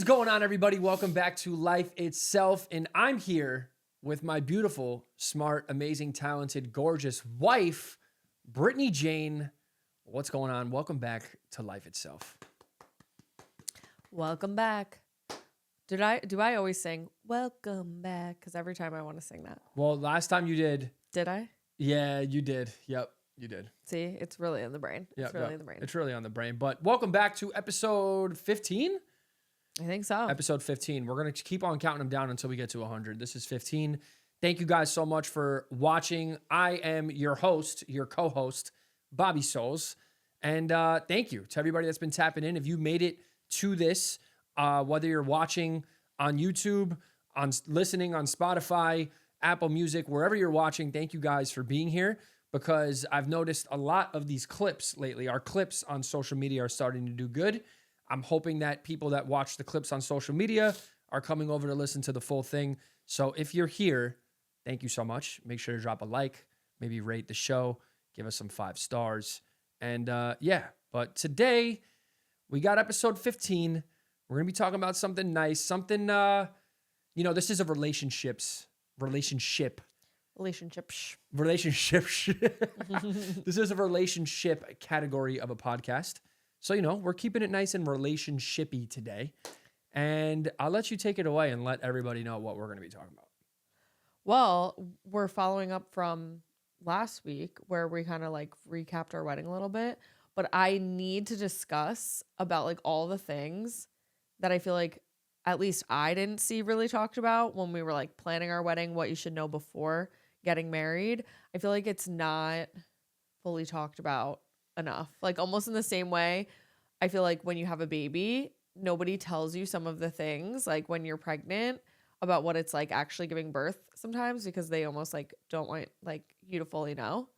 is going on, everybody? Welcome back to Life Itself. And I'm here with my beautiful, smart, amazing, talented, gorgeous wife, Brittany Jane. What's going on? Welcome back to Life Itself. Welcome back. Do I always sing welcome back? Because every time I want to sing that. Well, last time you did. Did I? Yeah, you did. Yep, you did. See, it's really in the brain. It's really in the brain. It's really on the brain. But welcome back to episode 15. I think so. Episode 15. We're going to keep on counting them down until we get to 100. This is 15. Thank you guys so much for watching. I am your host, your co-host, Bobby Souls. And thank you to everybody that's been tapping in. If you made it to this, whether you're watching on YouTube, on listening on Spotify, Apple Music, wherever you're watching, thank you guys for being here, because I've noticed a lot of these clips lately. Our clips on social media are starting to do good. I'm hoping that people that watch the clips on social media are coming over to listen to the full thing. So if you're here, thank you so much. Make sure to drop a like, maybe rate the show, give us some 5 stars. And but today we got episode 15. We're going to be talking about something nice, something, this is a relationship. This is a relationship category of a podcast. So, we're keeping it nice and relationshipy today. And I'll let you take it away and let everybody know what we're going to be talking about. Well, we're following up from last week where we kind of recapped our wedding a little bit. But I need to discuss about all the things that I feel like at least I didn't see really talked about when we were planning our wedding, what you should know before getting married. I feel like it's not fully talked about enough. Almost in the same way, I feel like when you have a baby, nobody tells you some of the things when you're pregnant about what it's like actually giving birth sometimes, because they almost don't want you to fully know.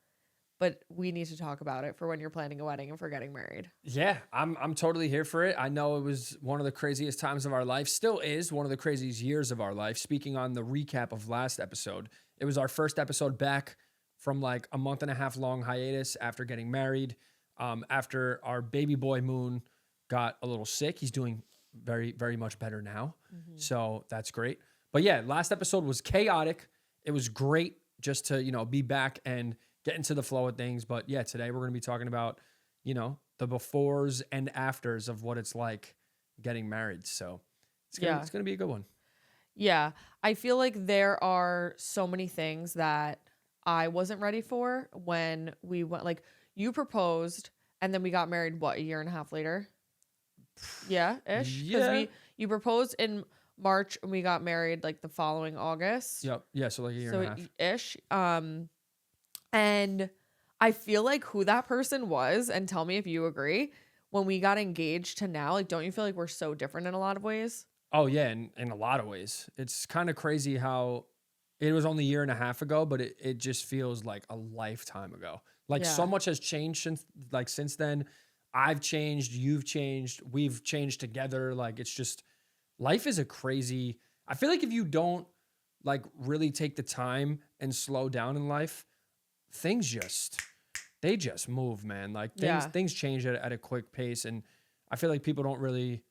But we need to talk about it for when you're planning a wedding and for getting married. Yeah, I'm totally here for it. I know it was one of the craziest times of our life, still is one of the craziest years of our life. Speaking on the recap of last episode, it was our first episode back from a month and a half long hiatus after getting married, after our baby boy Moon got a little sick. He's doing very, very much better now. Mm-hmm. So that's great. But yeah, last episode was chaotic. It was great just to, be back and get into the flow of things. But yeah, today we're going to be talking about, the befores and afters of what it's like getting married. So it's going to be a good one. Yeah. I feel like there are so many things that I wasn't ready for when we went, you proposed and then we got married, a year and a half later? Yeah, ish. Because you proposed in March and we got married the following August. Yep. Yeah. So a year and a half. Ish. And I feel like who that person was, and tell me if you agree, when we got engaged to now, don't you feel like we're so different in a lot of ways? Oh yeah, in a lot of ways. It's kind of crazy how it was only a year and a half ago, but it just feels like a lifetime ago. So much has changed since then. I've changed, you've changed, we've changed together. It's just, life is a crazy, I feel like if you don't really take the time and slow down in life, things just move, man. Things change at a quick pace, and I feel like people don't really,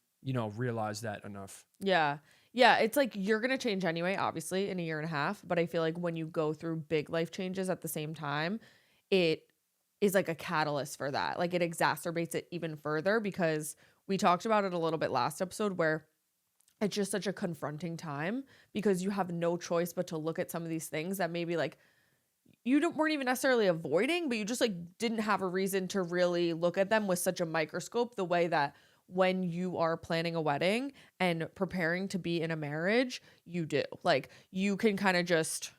realize that enough. Yeah. Yeah, it's you're going to change anyway, obviously, in a year and a half, but I feel like when you go through big life changes at the same time, it is a catalyst for that. It exacerbates it even further, because we talked about it a little bit last episode where it's just such a confronting time because you have no choice but to look at some of these things that maybe weren't even necessarily avoiding, but you just didn't have a reason to really look at them with such a microscope, the way that when you are planning a wedding and preparing to be in a marriage, you do. You can kind of just,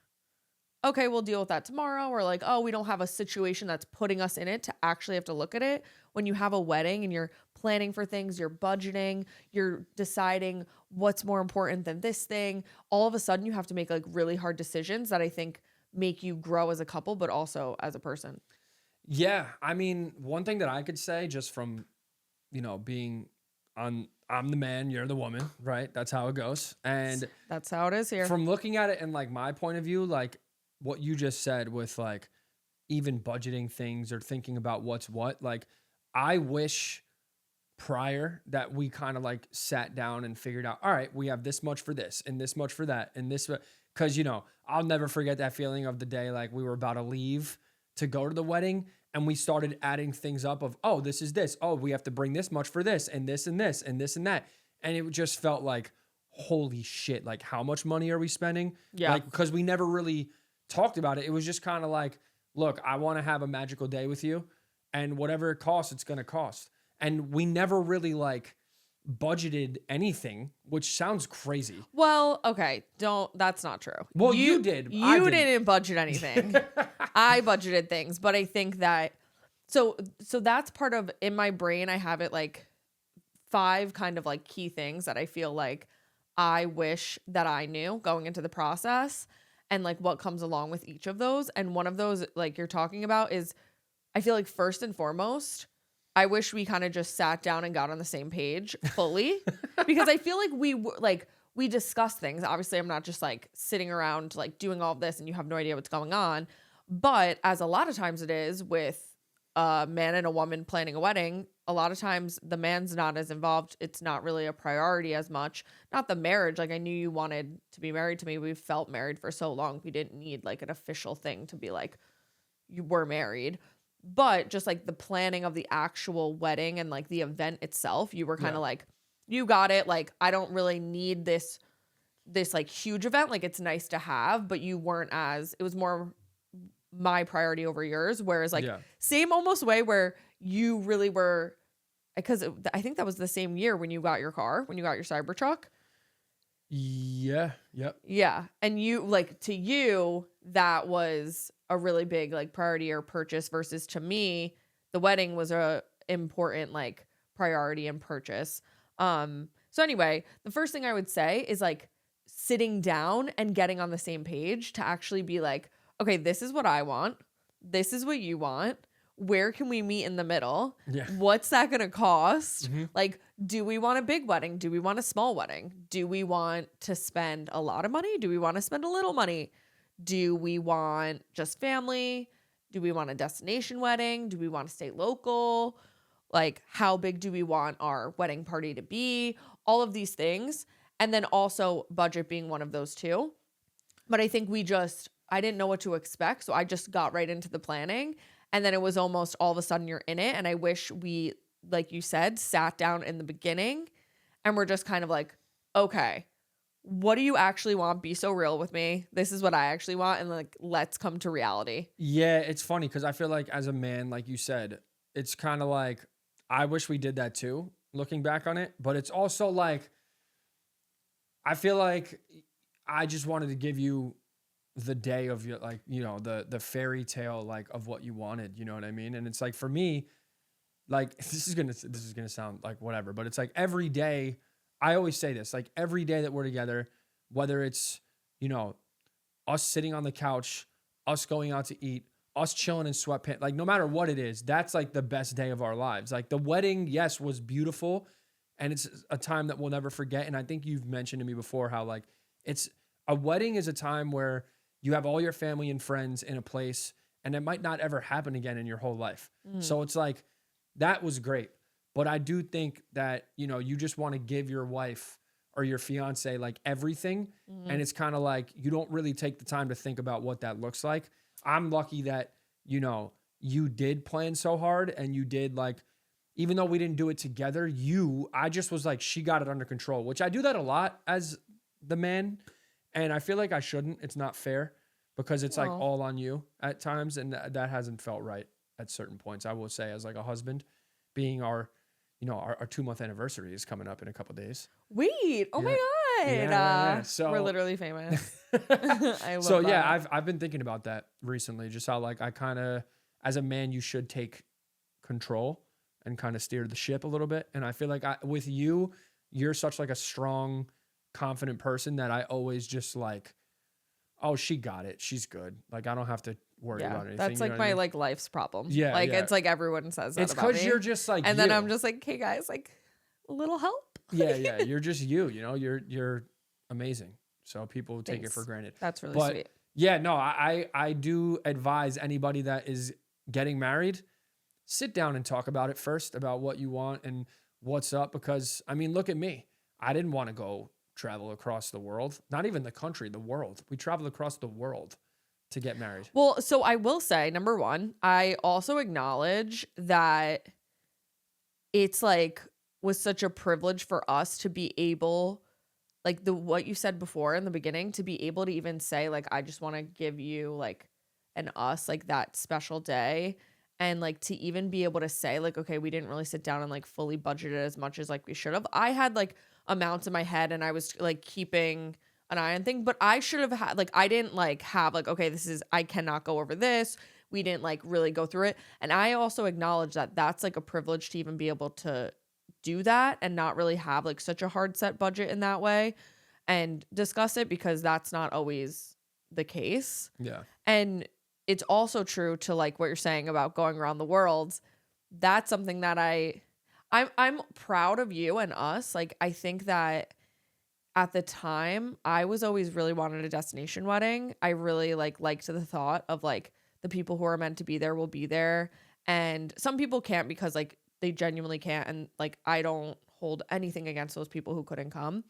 okay, we'll deal with that tomorrow. Or oh, we don't have a situation that's putting us in it to actually have to look at it. When you have a wedding and you're planning for things, you're budgeting, you're deciding what's more important than this thing, all of a sudden you have to make really hard decisions that I think make you grow as a couple, but also as a person. Yeah. I mean, one thing that I could say just from, being I'm the man, you're the woman, right? That's how it goes. And that's how it is here. From looking at it in my point of view, what you just said with even budgeting things or thinking about what's what, I wish prior that we kind of like sat down and figured out, all right, we have this much for this and this much for that and this, because, you know, I'll never forget that feeling of the day like we were about to leave to go to the wedding and we started adding things up of, oh, this is this. Oh, we have to bring this much for this and this and this and this and that. And it just felt like, holy shit, like how much money are we spending? Yeah. Like, because we never really talked about it. It was just kind of like, look, I want to have a magical day with you and whatever it costs, it's going to cost. And we never really like budgeted anything, which sounds crazy. Well, okay, that's not true. Well, you did. You didn't budget anything. I budgeted things, but I think that so that's part of, in my brain, I have it like 5 kind of like key things that I feel like I wish that I knew going into the process and like what comes along with each of those. And one of those, like you're talking about, is I feel like first and foremost, I wish we kind of just sat down and got on the same page fully because I feel like we discuss things. Obviously, I'm not just like sitting around like doing all of this and you have no idea what's going on. But as a lot of times it is with a man and a woman planning a wedding, a lot of times the man's not as involved. It's not really a priority as much. Not the marriage. Like I knew you wanted to be married to me. We felt married for so long. We didn't need like an official thing to be like, you were married. But just like the planning of the actual wedding and like the event itself, you were kind of like, you got it. Like, I don't really need this like huge event. Like it's nice to have, but you weren't it was more my priority over yours. Whereas like same almost way where you really were, because I think that was the same year when you got your car, when you got your Cybertruck. Yeah. Yep. Yeah. And you like, to you, that was a really big like priority or purchase versus to me, the wedding was a important like priority and purchase. So anyway, the first thing I would say is like sitting down and getting on the same page to actually be like, okay, this is what I want. This is what you want. Where can we meet in the middle? Yeah. What's that going to cost? Mm-hmm. Like, do we want a big wedding? Do we want a small wedding? Do we want to spend a lot of money? Do we want to spend a little money? Do we want just family? Do we want a destination wedding? Do we want to stay local? Like, how big do we want our wedding party to be? All of these things. And then also budget being one of those too. But I think I didn't know what to expect. So I just got right into the planning. And then it was almost all of a sudden you're in it. And I wish we, like you said, sat down in the beginning and we're just kind of like, okay, what do you actually want? Be so real with me. This is what I actually want. And like, let's come to reality. Yeah, it's funny because I feel like as a man, like you said, it's kind of like, I wish we did that too, looking back on it. But it's also like, I feel like I just wanted to give you the day of your, like, you know, the fairy tale, like of what you wanted, you know what I mean? And it's like, for me, like, this is going to sound like whatever, but it's like every day, I always say this, like every day that we're together, whether it's, you know, us sitting on the couch, us going out to eat, us chilling in sweatpants, like no matter what it is, that's like the best day of our lives. Like the wedding, yes, was beautiful. And it's a time that we'll never forget. And I think you've mentioned to me before how like a wedding is a time where you have all your family and friends in a place and it might not ever happen again in your whole life. So it's like, that was great. But I do think that, you know, you just want to give your wife or your fiance like everything. And it's kind of like, you don't really take the time to think about what that looks like. I'm lucky that, you know, you did plan so hard and you did like, even though we didn't do it together, I just was like, she got it under control, which I do that a lot as the man. And I feel like I shouldn't. It's not fair because it's like all on you at times. And that hasn't felt right at certain points. I will say as like a husband, being our 2-month anniversary is coming up in a couple of days. Wait, oh my God. Yeah. So we're literally famous. I love that. Yeah, I've been thinking about that recently, just how like I kind of, as a man, you should take control and kind of steer the ship a little bit. And I feel like with you, you're such like a strong, confident person that I always just like, oh, she got it. She's good. Like I don't have to worry about anything. That's like my like life's problem. Yeah. Like it's like everyone says that. It's because you're just like, and then I'm just like, hey guys, like a little help. Yeah. You're just you know, you're amazing. So people take it for granted. That's really sweet. Yeah, no, I do advise anybody that is getting married, sit down and talk about it first, about what you want and what's up, because I mean, look at me. I didn't want to go travel across the world, not even the country, the world. We traveled across the world to get married. Well, so I will say, number one, I also acknowledge that it's like was such a privilege for us to be able, like what you said before in the beginning, to be able to even say like, I just want to give you like an us, like that special day. And like to even be able to say like, okay, we didn't really sit down and like fully budget it as much as like we should have. I had like amounts in my head and I was like keeping an eye on things, but I should have had like, I didn't like have like, okay, this is, I cannot go over this. We didn't like really go through it. And I also acknowledge that that's like a privilege to even be able to do that and not really have like such a hard set budget in that way and discuss it, because that's not always the case. Yeah. And it's also true to like what you're saying about going around the world. That's something that I'm proud of you and us. Like, I think that at the time I was always really wanted a destination wedding. I really liked the thought of like the people who are meant to be there will be there. And some people can't because like they genuinely can't. And like, I don't hold anything against those people who couldn't come.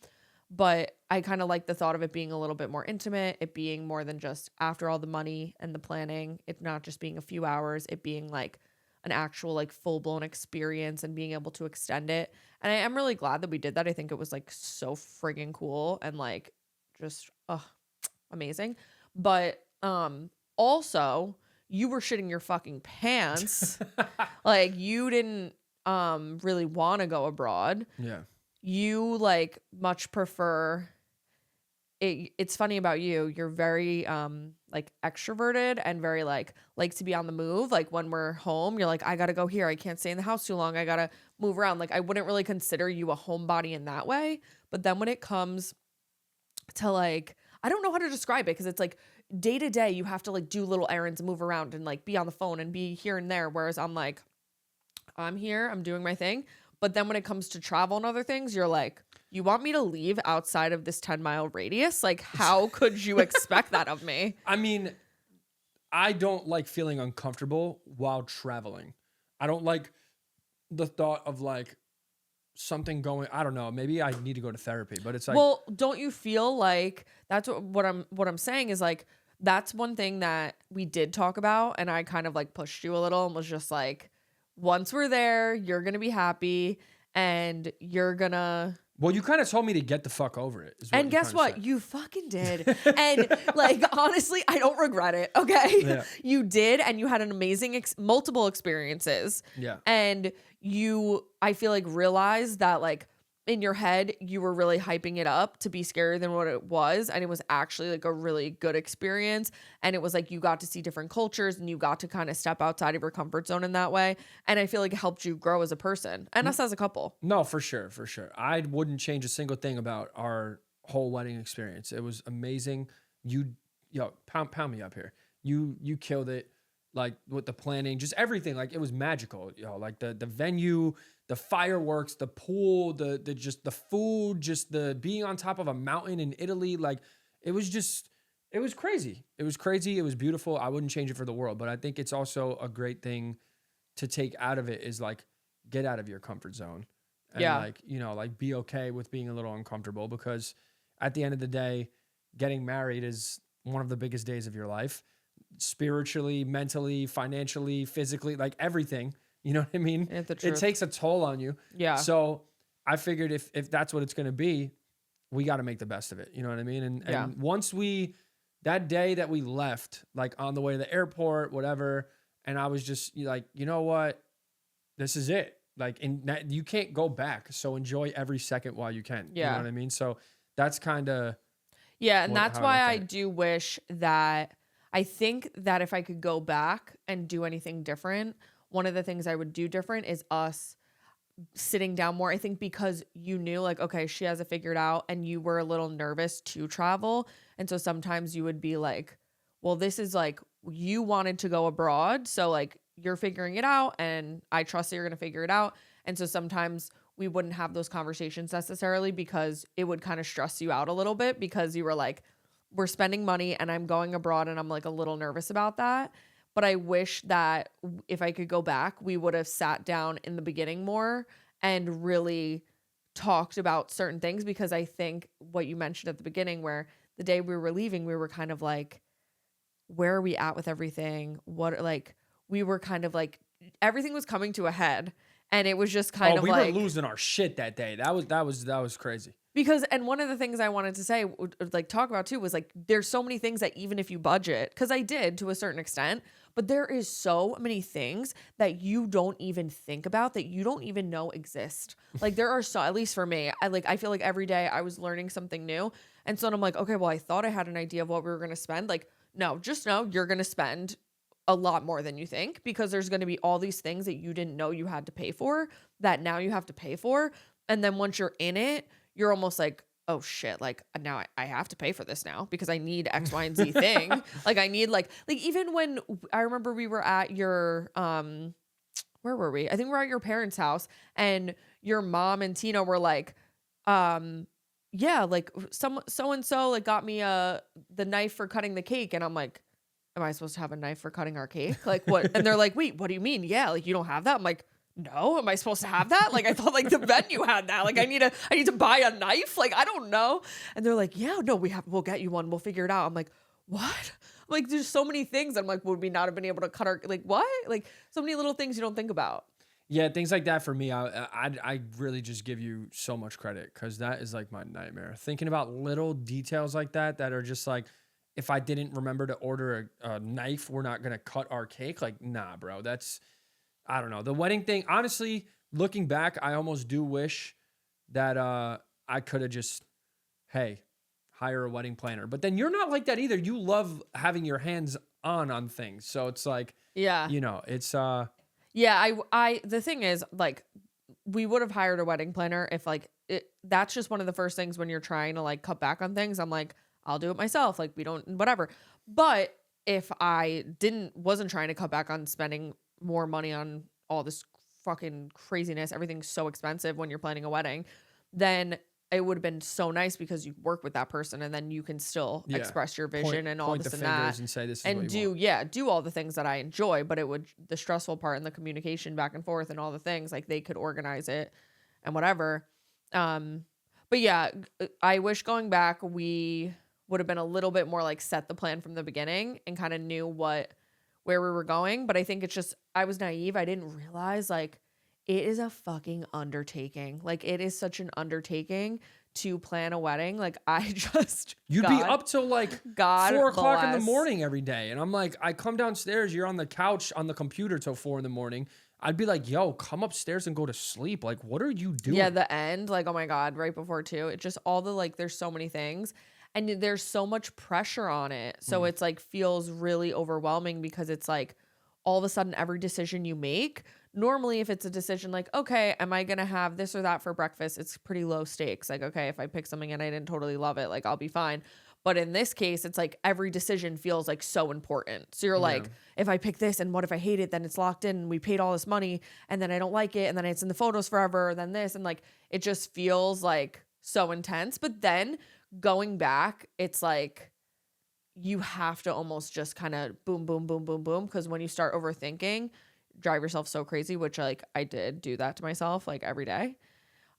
But I kind of like the thought of it being a little bit more intimate, it being more than just after all the money and the planning, it not just being a few hours, it being like an actual like full-blown experience and being able to extend it. And I am really glad that we did that. I think it was like so friggin' cool and like just amazing. But also you were shitting your fucking pants. Like you didn't really want to go abroad. Yeah. You like much prefer it. It's funny about you. You're very like extroverted and very like to be on the move. Like when we're home, you're like, I gotta go here. I can't stay in the house too long. I gotta move around. Like I wouldn't really consider you a homebody in that way. But then when it comes to like, I don't know how to describe it, because it's like day to day you have to like do little errands and move around and like be on the phone and be here and there. Whereas I'm like, I'm here, I'm doing my thing. But then when it comes to travel and other things, you're like, you want me to leave outside of this 10-mile radius? Like, how could you expect that of me? I mean, I don't like feeling uncomfortable while traveling. I don't like the thought of like something going, I don't know, maybe I need to go to therapy, but it's like, well, don't you feel like that's what I'm saying is like, that's one thing that we did talk about. And I kind of like pushed you a little and was just like, once we're there, you're going to be happy and you're going to. Well, you kind of told me to get the fuck over it. And guess what? You fucking did. And like, honestly, I don't regret it. Okay. Yeah. You did. And you had an amazing, multiple experiences. Yeah. And you, I feel like, realized that like in your head, you were really hyping it up to be scarier than what it was. And it was actually like a really good experience. And it was like you got to see different cultures and you got to kind of step outside of your comfort zone in that way. And I feel like it helped you grow as a person and us as a couple. No, for sure. For sure. I wouldn't change a single thing about our whole wedding experience. It was amazing. Pound me up here. You killed it. Like with the planning, just everything. Like it was magical. Like the venue, the fireworks, the pool, the food, just the being on top of a mountain in Italy. Like it was crazy. It was crazy. It was beautiful. I wouldn't change it for the world, but I think it's also a great thing to take out of it is like, get out of your comfort zone and like be okay with being a little uncomfortable, because at the end of the day, getting married is one of the biggest days of your life, spiritually, mentally, financially, physically, like everything. You know what I mean? It takes a toll on you. Yeah. So I figured if that's what it's going to be, we got to make the best of it. You know what I mean? And once that day that we left, like on the way to the airport, whatever, and I was just like, you know what? This is it. Like, you can't go back. So enjoy every second while you can. Yeah. You know what I mean? So that's kind of. Yeah. And that's why I do wish that, I think that if I could go back and do anything different, one of the things I would do different is us sitting down more. I think because you knew like, okay, she has it figured out, and you were a little nervous to travel. And so sometimes you would be like, well, this is like, you wanted to go abroad. So like you're figuring it out and I trust that you're going to figure it out. And so sometimes we wouldn't have those conversations necessarily because it would kind of stress you out a little bit, because you were like, we're spending money and I'm going abroad and I'm like a little nervous about that. But I wish that if I could go back, we would have sat down in the beginning more and really talked about certain things, because I think what you mentioned at the beginning, where the day we were leaving, we were kind of like, where are we at with everything? What, like, we were kind of like, everything was coming to a head, and it was just kind of we like, were losing our shit that day. That was crazy. because, and one of the things I wanted to say, like talk about too, was like, there's so many things that even if you budget, because I did to a certain extent, but there is so many things that you don't even think about, that you don't even know exist. Like there are so, at least for me, I feel like every day I was learning something new. And so I'm like, okay, well, I thought I had an idea of what we were going to spend. Like, no, just know you're going to spend a lot more than you think, because there's going to be all these things that you didn't know you had to pay for that now you have to pay for. And then once you're in it, you're almost like, oh shit, like now I have to pay for this now because I need X, Y, and Z thing. Like I need like even when I remember we were at your, where were we? I think we were at your parents' house, and your mom and Tina were like, yeah, like so-and-so like got me the knife for cutting the cake. And I'm like, am I supposed to have a knife for cutting our cake? Like what? And they're like, wait, what do you mean? Yeah, like you don't have that? I'm like, no, am I supposed to have that? Like I thought like the venue had that. Like I need to buy a knife. Like I don't know. And they're like, yeah, no, we'll get you one. We'll figure it out. I'm like, what? I'm like there's so many things. I'm like, would we not have been able to cut our, like what? Like so many little things you don't think about. Yeah, things like that for me, I really just give you so much credit, because that is like my nightmare. Thinking about little details like that are just like, if I didn't remember to order a knife, we're not gonna cut our cake. Like, nah, bro, that's, I don't know. The wedding thing, honestly, looking back, I almost do wish that I could have just, hey, hire a wedding planner. But then you're not like that either. You love having your hands on things. So it's like, yeah, you know, it's yeah, I the thing is, like, we would have hired a wedding planner if like that's just one of the first things when you're trying to like cut back on things. I'm like, I'll do it myself. Like we don't, whatever. But if I wasn't trying to cut back on spending more money on all this fucking craziness, everything's so expensive when you're planning a wedding, then it would have been so nice because you work with that person and then you can still express your vision and all this and that, and say this is and what you want. do all the things that I enjoy. But it would, the stressful part and the communication back and forth and all the things, like they could organize it and whatever. But yeah, I wish going back we would have been a little bit more like set the plan from the beginning and kind of knew where we were going. But I think it's just, I was naive. I didn't realize like it is a fucking undertaking. Like it is such an undertaking to plan a wedding. Like I just, you'd be up till like God 4 o'clock in the bless. morning every day. And I'm like, I come downstairs, you're on the couch on the computer till 4 in the morning. I'd be like, yo, come upstairs and go to sleep. Like, what are you doing? Yeah, the end, like, oh my God, right before too. It just all the, like, there's so many things and there's so much pressure on it. So it's like feels really overwhelming because it's like all of a sudden every decision you make, normally if it's a decision like, okay, am I going to have this or that for breakfast? It's pretty low stakes. Like, okay, if I pick something and I didn't totally love it, like I'll be fine. But in this case, it's like every decision feels like so important. So you're like, if I pick this and what if I hate it, then it's locked in and we paid all this money and then I don't like it and then it's in the photos forever, then this, and like it just feels like so intense. But then going back, it's like you have to almost just kind of boom, boom, boom, boom, boom. Because when you start overthinking, drive yourself so crazy, which like I did do that to myself like every day.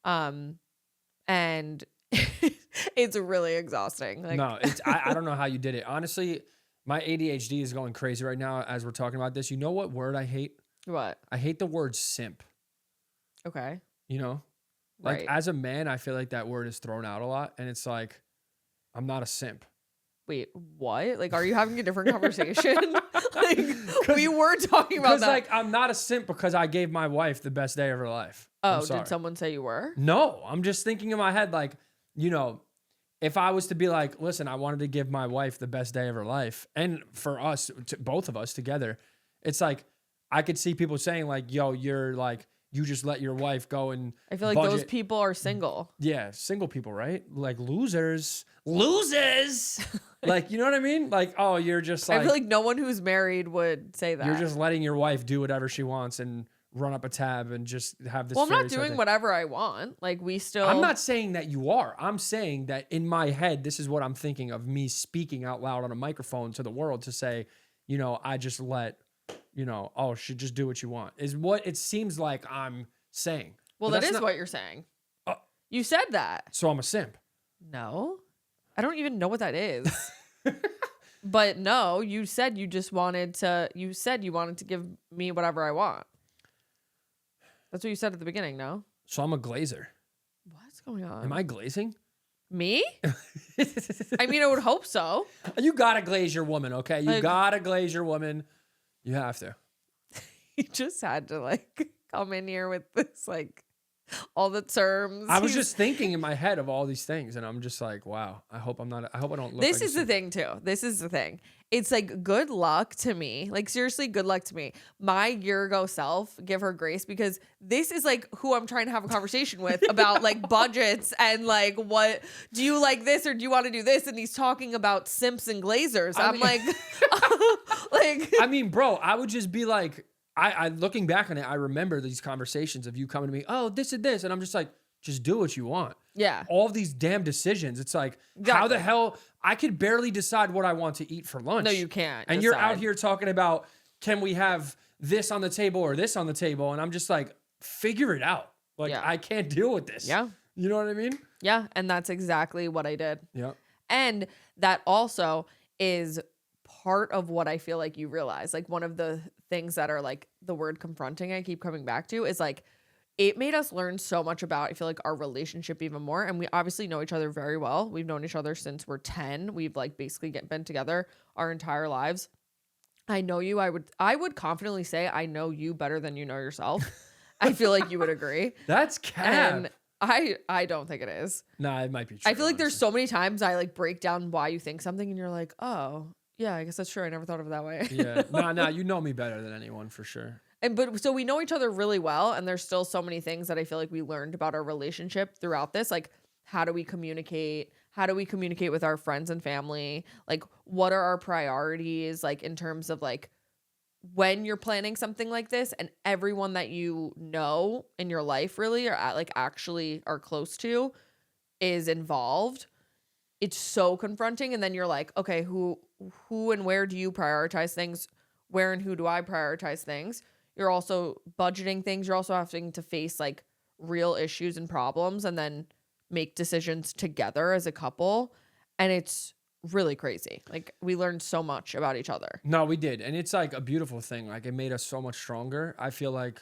And it's really exhausting. Like, no, it's I don't know how you did it. Honestly, my ADHD is going crazy right now as we're talking about this. You know what word I hate? What? I hate the word simp. Okay. You know? Like Right. as a man, I feel like that word is thrown out a lot. And it's like, I'm not a simp. Wait, what? Like, are you having a different conversation? Like, we were talking about Because that. like I'm not a simp because I gave my wife the best day of her life. I'm Oh, sorry. did someone say you were? No, I'm just thinking in my head, like, you know, if I was to be like, listen, I wanted to give my wife the best day of her life, and for us, both of us together, it's like, I could see people saying like, yo, you're like, you just let your wife go and I feel like budget. those people are single. Yeah, single people, right? Like losers. Like, you know what I mean? Like, oh, you're just like, I feel like no one who's married would say that. you're just letting your wife do whatever she wants and run up a tab and just have this. Well, I'm not fairy tale doing thing. whatever I want. Like, we still. I'm not saying that you are. I'm saying that in my head, this is what I'm thinking of me speaking out loud on a microphone to the world to say, you know, I just let, you know, oh, she just do what you want is what it seems like I'm saying. Well, But that that's is not- what you're saying. Uh, You said that. So I'm a simp. No, I don't even know what that is. But no, you said you wanted to give me whatever I want. That's what you said at the beginning, no? So I'm a glazer. What's going on? Am I glazing? Me? I mean, I would hope so. You gotta glaze your woman, okay? You Like- gotta glaze your woman. You have to. He just had to like come in here with this like all the terms. I was just thinking in my head of all these things, and I'm just like, wow. I hope I don't look. This like is the thing too. This is the thing. It's like good luck to me. Like seriously, good luck to me. My year ago self, give her grace because this is like who I'm trying to have a conversation with about like budgets and like what do you like this or do you want to do this? And he's talking about simps and glazers. I'm like, like I mean, bro, I would just be like, I looking back on it, I remember these conversations of you coming to me, oh, this and this, and I'm just like, just do what you want. yeah. All of these damn decisions. It's like, how Exactly. the hell? I could barely decide what I want to eat for lunch. No, you can't. And you're out decide. here talking about, can we have this on the table or this on the table? And I'm just like, figure it out. Like, Yeah. I can't deal with this. Yeah. You know what I mean? Yeah. And that's exactly what I did. Yeah. And that also is part of what I feel like you realize. Like one of the things that are like the word confronting I keep coming back to is like it made us learn so much about, I feel like, our relationship even more. And we obviously know each other very well. We've known each other since we're 10. We've like basically been together our entire lives. I know you. I would confidently say I know you better than you know yourself. I feel like you would agree. That's cap. And I don't think it is. Nah, it might be true. I feel like there's honestly. so many times I like break down why you think something and you're like, oh, yeah, I guess that's true. I never thought of it that way. Yeah. Nah, you know me better than anyone for sure. But so we know each other really well. And there's still so many things that I feel like we learned about our relationship throughout this. Like, how do we communicate? How do we communicate with our friends and family? Like, what are our priorities? Like, in terms of like, when you're planning something like this and everyone that you know in your life really or like actually are close to is involved, it's so confronting. And then you're like, okay, who and where do you prioritize things? Where and who do I prioritize things? You're also budgeting things. You're also having to face like real issues and problems and then make decisions together as a couple. And it's really crazy. Like we learned so much about each other. No, we did. And it's like a beautiful thing. Like it made us so much stronger. I feel like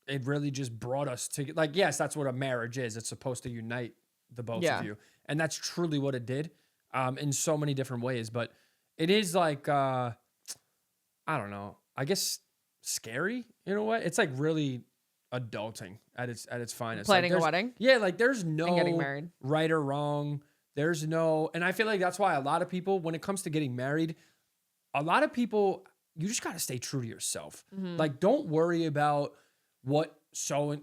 it really just brought us to like, yes, that's what a marriage is. It's supposed to unite the both Yeah. of you. And that's truly what it did in so many different ways. But it is like, I don't know, I guess scary in a way. It's like really adulting at its finest. Planning like a wedding Yeah, like there's and no getting married. right or wrong. There's no, and I feel like that's why a lot of people, when it comes to getting married, a lot of people, you just got to stay true to yourself. Mhm. Like, don't worry about what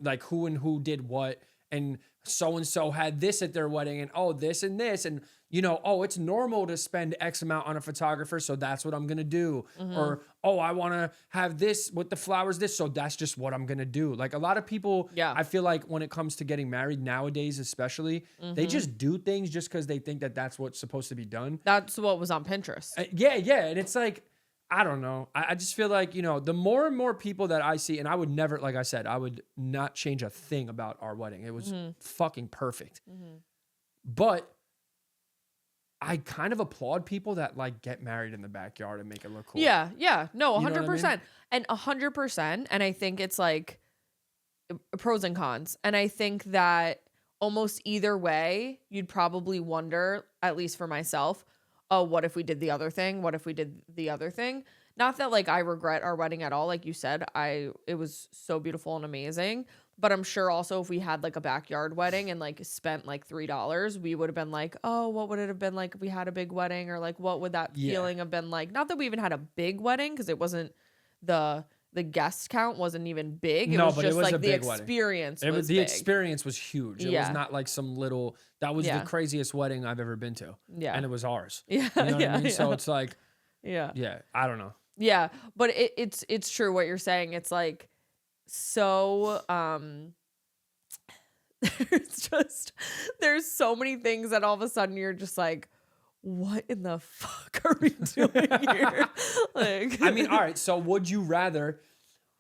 like who and who did what, and so had this at their wedding, and oh, this and this, and you know, oh, it's normal to spend X amount on a photographer, so that's what I'm gonna do. Mhm. Or oh, I want to have this with the flowers, this, so that's just what I'm gonna do. Like a lot of people, Yeah. I feel like when it comes to getting married nowadays, especially, they Mhm. just do things just because they think that that's what's supposed to be done. That's what was on Pinterest. Yeah, and it's like, I don't know. I just feel like, you know, the more and more people that I see, and I would never, like I said, I would not change a thing about our wedding. It was fucking perfect. Mhm. But I kind of applaud people that like get married in the backyard and make it look cool. Yeah, no, You know what I 100%. And 100%. And I think it's like pros and cons. And I think that almost either way, you'd probably wonder, at least for myself, oh, what if we did the other thing? What if we did the other thing? Not that like I regret our wedding at all. Like you said, it was so beautiful and amazing. But I'm sure also if we had like a backyard wedding and like spent like $3, we would have been like, oh, what would it have been like if we had a big wedding? Or like, what would that Yeah. feeling have been like? Not that we even had a big wedding because it wasn't the guest count wasn't even big. It No, was but it just was like a the big wedding. experience It was the big. experience was huge. It Yeah. was not like some little, that was Yeah. the craziest wedding I've ever been to. Yeah. And it was ours. Yeah. You know what yeah, I mean? So yeah. it's like, Yeah. yeah, I don't know. Yeah, but it's true what you're saying. It's like so there's so many things that all of a sudden you're just like, what in the fuck are we doing here? Like I mean, all right. So would you rather,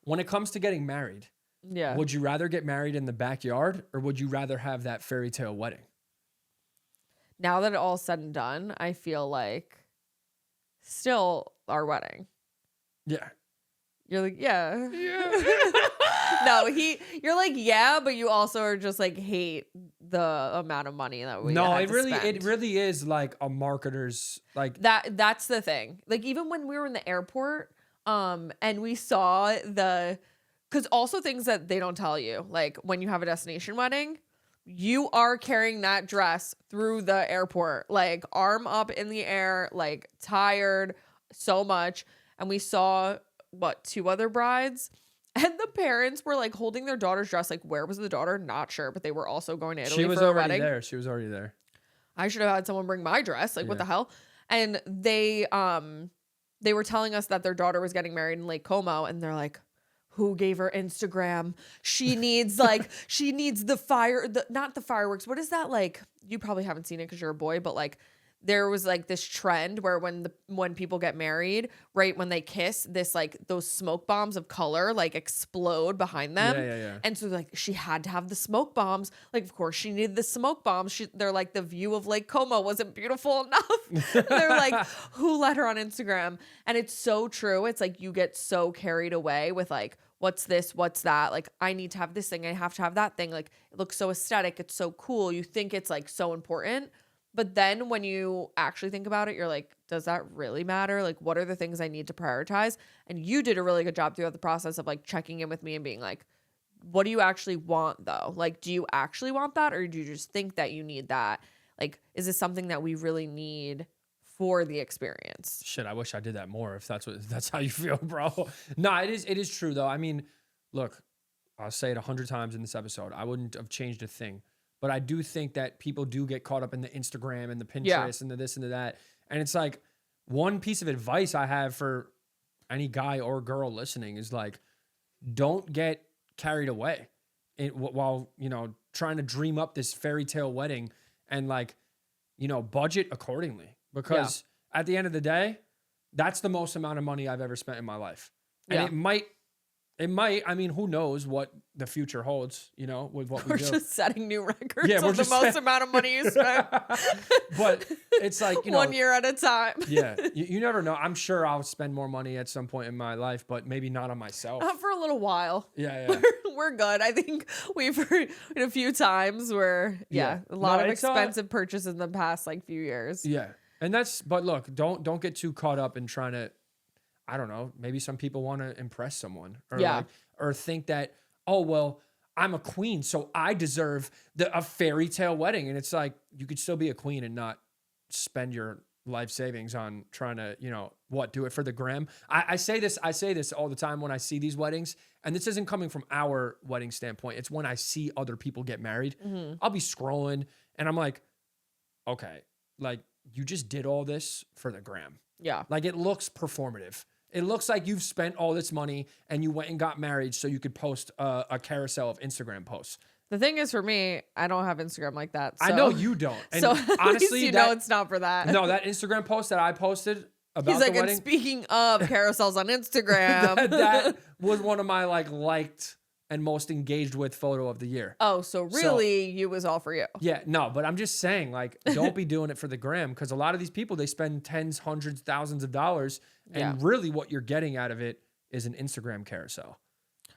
when it comes to getting married, Yeah. Would you rather get married in the backyard or would you rather have that fairy tale wedding? Now that it all's said and done, I feel like still our wedding. Yeah. You're like, yeah. Yeah. No, you're like, yeah, but you also are just like hate the amount of money that we No, had it to really spend. is like a marketer's like That's the thing. Like even when we were in the airport, and we saw because also things that they don't tell you, like when you have a destination wedding, you are carrying that dress through the airport, like arm up in the air, like tired so much. And we saw two other brides. And the parents were like holding their daughter's dress. Like, where was the daughter? Not sure, but they were also going to Italy she was for a already wedding. there. She was already there. I should have had someone bring my dress. Like, what the hell? And they were telling us that their daughter was getting married in Lake Como, and they're like, who gave her Instagram? She needs she needs not the fireworks. What is that like? You probably haven't seen it because you're a boy, but like there was like this trend where when people get married, right when they kiss, this like those smoke bombs of color like explode behind them. Yeah. And so like she had to have the smoke bombs. Like of course she needed the smoke bombs. They're like the view of Lake Como wasn't beautiful enough. They're like, who let her on Instagram? And it's so true. It's like you get so carried away with like, what's this? What's that? Like, I need to have this thing. I have to have that thing. Like, it looks so aesthetic. It's so cool. You think it's like so important. But then when you actually think about it, you're like, does that really matter? Like, what are the things I need to prioritize? And you did a really good job throughout the process of like checking in with me and being like, what do you actually want though? Like, do you actually want that? Or do you just think that you need that? Like, is this something that we really need for the experience? Shit, I wish I did that more if that's how you feel, bro. No, it is true though. I mean, look, I'll say it 100 times in this episode. I wouldn't have changed a thing. But I do think that people do get caught up in the Instagram and the Pinterest and the this and the that. And it's like one piece of advice I have for any guy or girl listening is like, don't get carried away while, trying to dream up this fairy tale wedding and like, budget accordingly. Because at the end of the day, that's the most amount of money I've ever spent in my life. And it might, I mean, who knows what the future holds, with what We're we do. just setting new records Yeah, of the most amount of money you spent. But it's like, 1 year at a time. Yeah, you never know. I'm sure I'll spend more money at some point in my life, but maybe not on myself. Not for a little while. Yeah. We're good. I think we've heard it a few times where, a lot of expensive purchases in the past like few years. Yeah. And but look, don't get too caught up in trying to, I don't know, maybe some people want to impress someone or think that, oh, well, I'm a queen, so I deserve a fairy tale wedding. And it's like, you could still be a queen and not spend your life savings on trying to, do it for the gram. I say this all the time when I see these weddings, and this isn't coming from our wedding standpoint. It's when I see other people get married. Mm-hmm. I'll be scrolling and I'm like, okay, like you just did all this for the gram. Yeah. Like it looks performative. It looks like you've spent all this money and you went and got married so you could post a carousel of Instagram posts. The thing is, for me, I don't have Instagram like that. So. I know you don't. And so honestly, know it's not for that. No, that Instagram post that I posted about the wedding. And speaking of carousels on Instagram, that was one of my liked and most engaged with photo of the year. Oh, so really you was all for you. Yeah, no, but I'm just saying, like, don't be doing it for the gram, because a lot of these people, they spend tens, hundreds, thousands of dollars, and really what you're getting out of it is an Instagram carousel.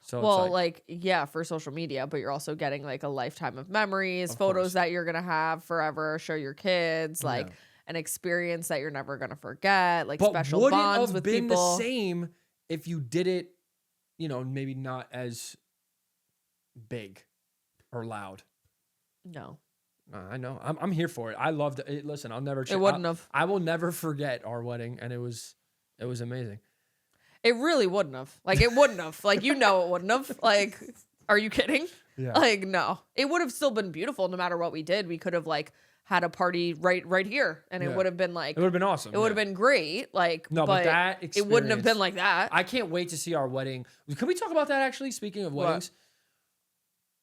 So well, for social media, but you're also getting like a lifetime of memories, photos that you're gonna have forever, show your kids, like an experience that you're never gonna forget, like special bonds with people. But would it have been the same if you did it, maybe not as big or loud? No. I know. I'm here for it. I loved it. Listen, I'll never. It wouldn't have. I will never forget our wedding, and it was amazing. It really wouldn't have. Like it wouldn't have. Like it wouldn't have. Like, are you kidding? Yeah. Like no, it would have still been beautiful no matter what we did. We could have had a party right here, and it would have been it would have been awesome. It would have been great. Like no, but that experience, it wouldn't have been like that. I can't wait to see our wedding. Can we talk about that actually? Speaking of weddings,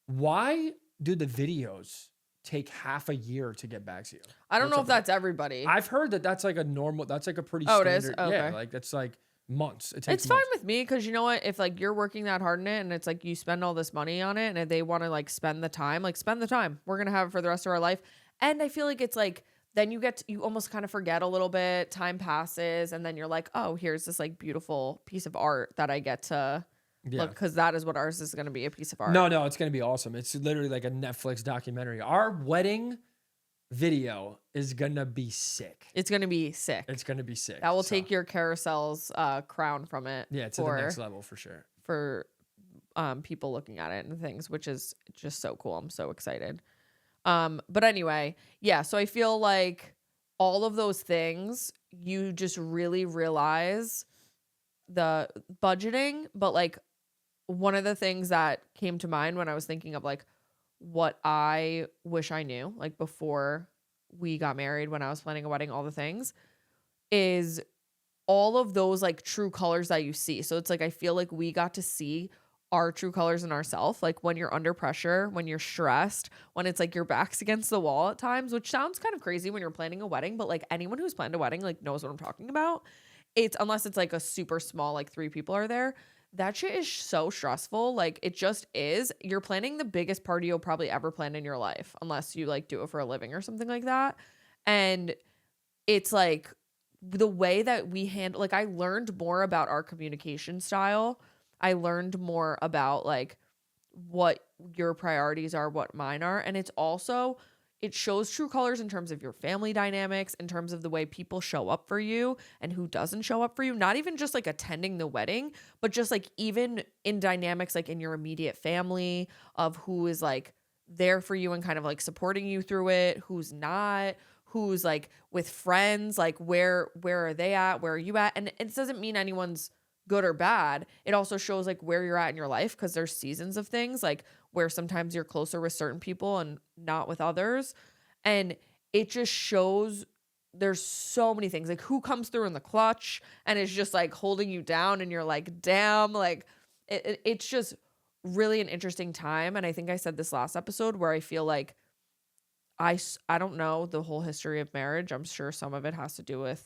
why do the videos take half a year to get back to you? I don't know if that's everybody. I've heard that's like a normal. That's like a pretty standard. It is? Okay. Yeah, like that's like months. It takes It's fine months. with me because you know what? If like you're working that hard in it and it's like you spend all this money on it and if they want to like spend the time, like spend the time. We're going to have it for the rest of our life. And I feel like it's like, then you almost kind of forget a little bit. Time passes and then you're like, oh, here's this like beautiful piece of art that I get to look, because that is what ours is going to be, a piece of art. No, it's going to be awesome. It's literally like a Netflix documentary. Our wedding video is going to be sick. It's going to be sick. It's going to be sick. That will take your carousels crown from it. Yeah, to the next level for sure. For people looking at it and things, which is just so cool. I'm so excited. But anyway, yeah, so I feel like all of those things, you just really realize the budgeting, but like one of the things that came to mind when I was thinking of like what I wish I knew, like before we got married, when I was planning a wedding, all the things, is all of those like true colors that you see. So it's like, I feel like we got to see our true colors in ourselves, like when you're under pressure, when you're stressed, when it's like your back's against the wall at times, which sounds kind of crazy when you're planning a wedding, but like anyone who's planned a wedding like knows what I'm talking about. It's unless it's like a super small, like 3 people are there. That shit is so stressful. Like it just is. You're planning the biggest party you'll probably ever plan in your life, unless you like do it for a living or something like that. And it's like the way that we handle, like I learned more about our communication style. I learned more about like what your priorities are, what mine are. And it's also, it shows true colors in terms of your family dynamics, in terms of the way people show up for you and who doesn't show up for you. Not even just like attending the wedding, but just like even in dynamics, like in your immediate family, of who is like there for you and kind of like supporting you through it, who's not, who's like with friends, like where are they at? Where are you at? And it doesn't mean anyone's good or bad. It also shows like where you're at in your life, because there's seasons of things like where sometimes you're closer with certain people and not with others. And it just shows there's so many things, like who comes through in the clutch and is just like holding you down and you're like, damn, like it's just really an interesting time. And I think I said this last episode where I feel like I don't know the whole history of marriage. I'm sure some of it has to do with,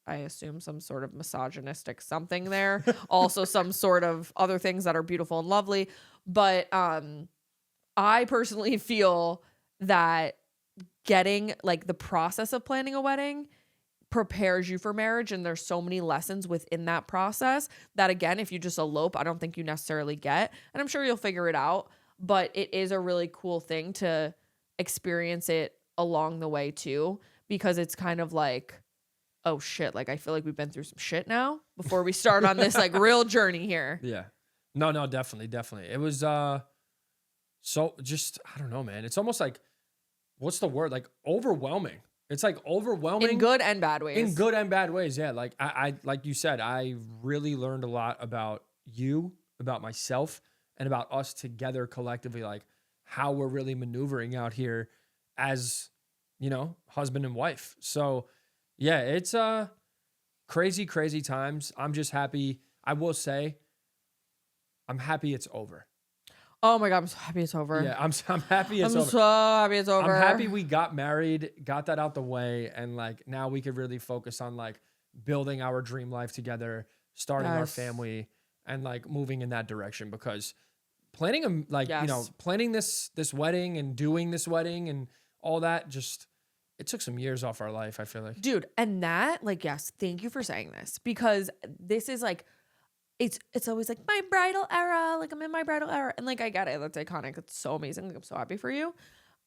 I assume, some sort of misogynistic something there. Also some sort of other things that are beautiful and lovely. But I personally feel that getting like the process of planning a wedding prepares you for marriage. And there's so many lessons within that process that, again, if you just elope, I don't think you necessarily get. And I'm sure you'll figure it out. But it is a really cool thing to experience it along the way too, because it's kind of like, oh shit, like I feel like we've been through some shit now before we start on this like real journey here. Yeah. No, definitely. It was so just, I don't know, man. It's almost like, what's the word? Like overwhelming. It's like overwhelming in good and bad ways. In good and bad ways. Yeah. Like I like you said, I really learned a lot about you, about myself, and about us together collectively, like how we're really maneuvering out here as, you know, husband and wife. So yeah, it's crazy times. I'm just happy. I will say, I'm happy it's over. Oh my God, I'm so happy it's over. Yeah, I'm happy it's over. I'm so happy it's over. I'm happy we got married, got that out the way, and like now we could really focus on like building our dream life together, starting our family, and like moving in that direction. Because planning planning this wedding and doing this wedding and all that, just it took some years off our life, I feel like. Dude, and that, like, yes, thank you for saying this, because this is like, it's always like my bridal era, like I'm in my bridal era. And like, I get it. That's iconic. It's so amazing. Like, I'm so happy for you.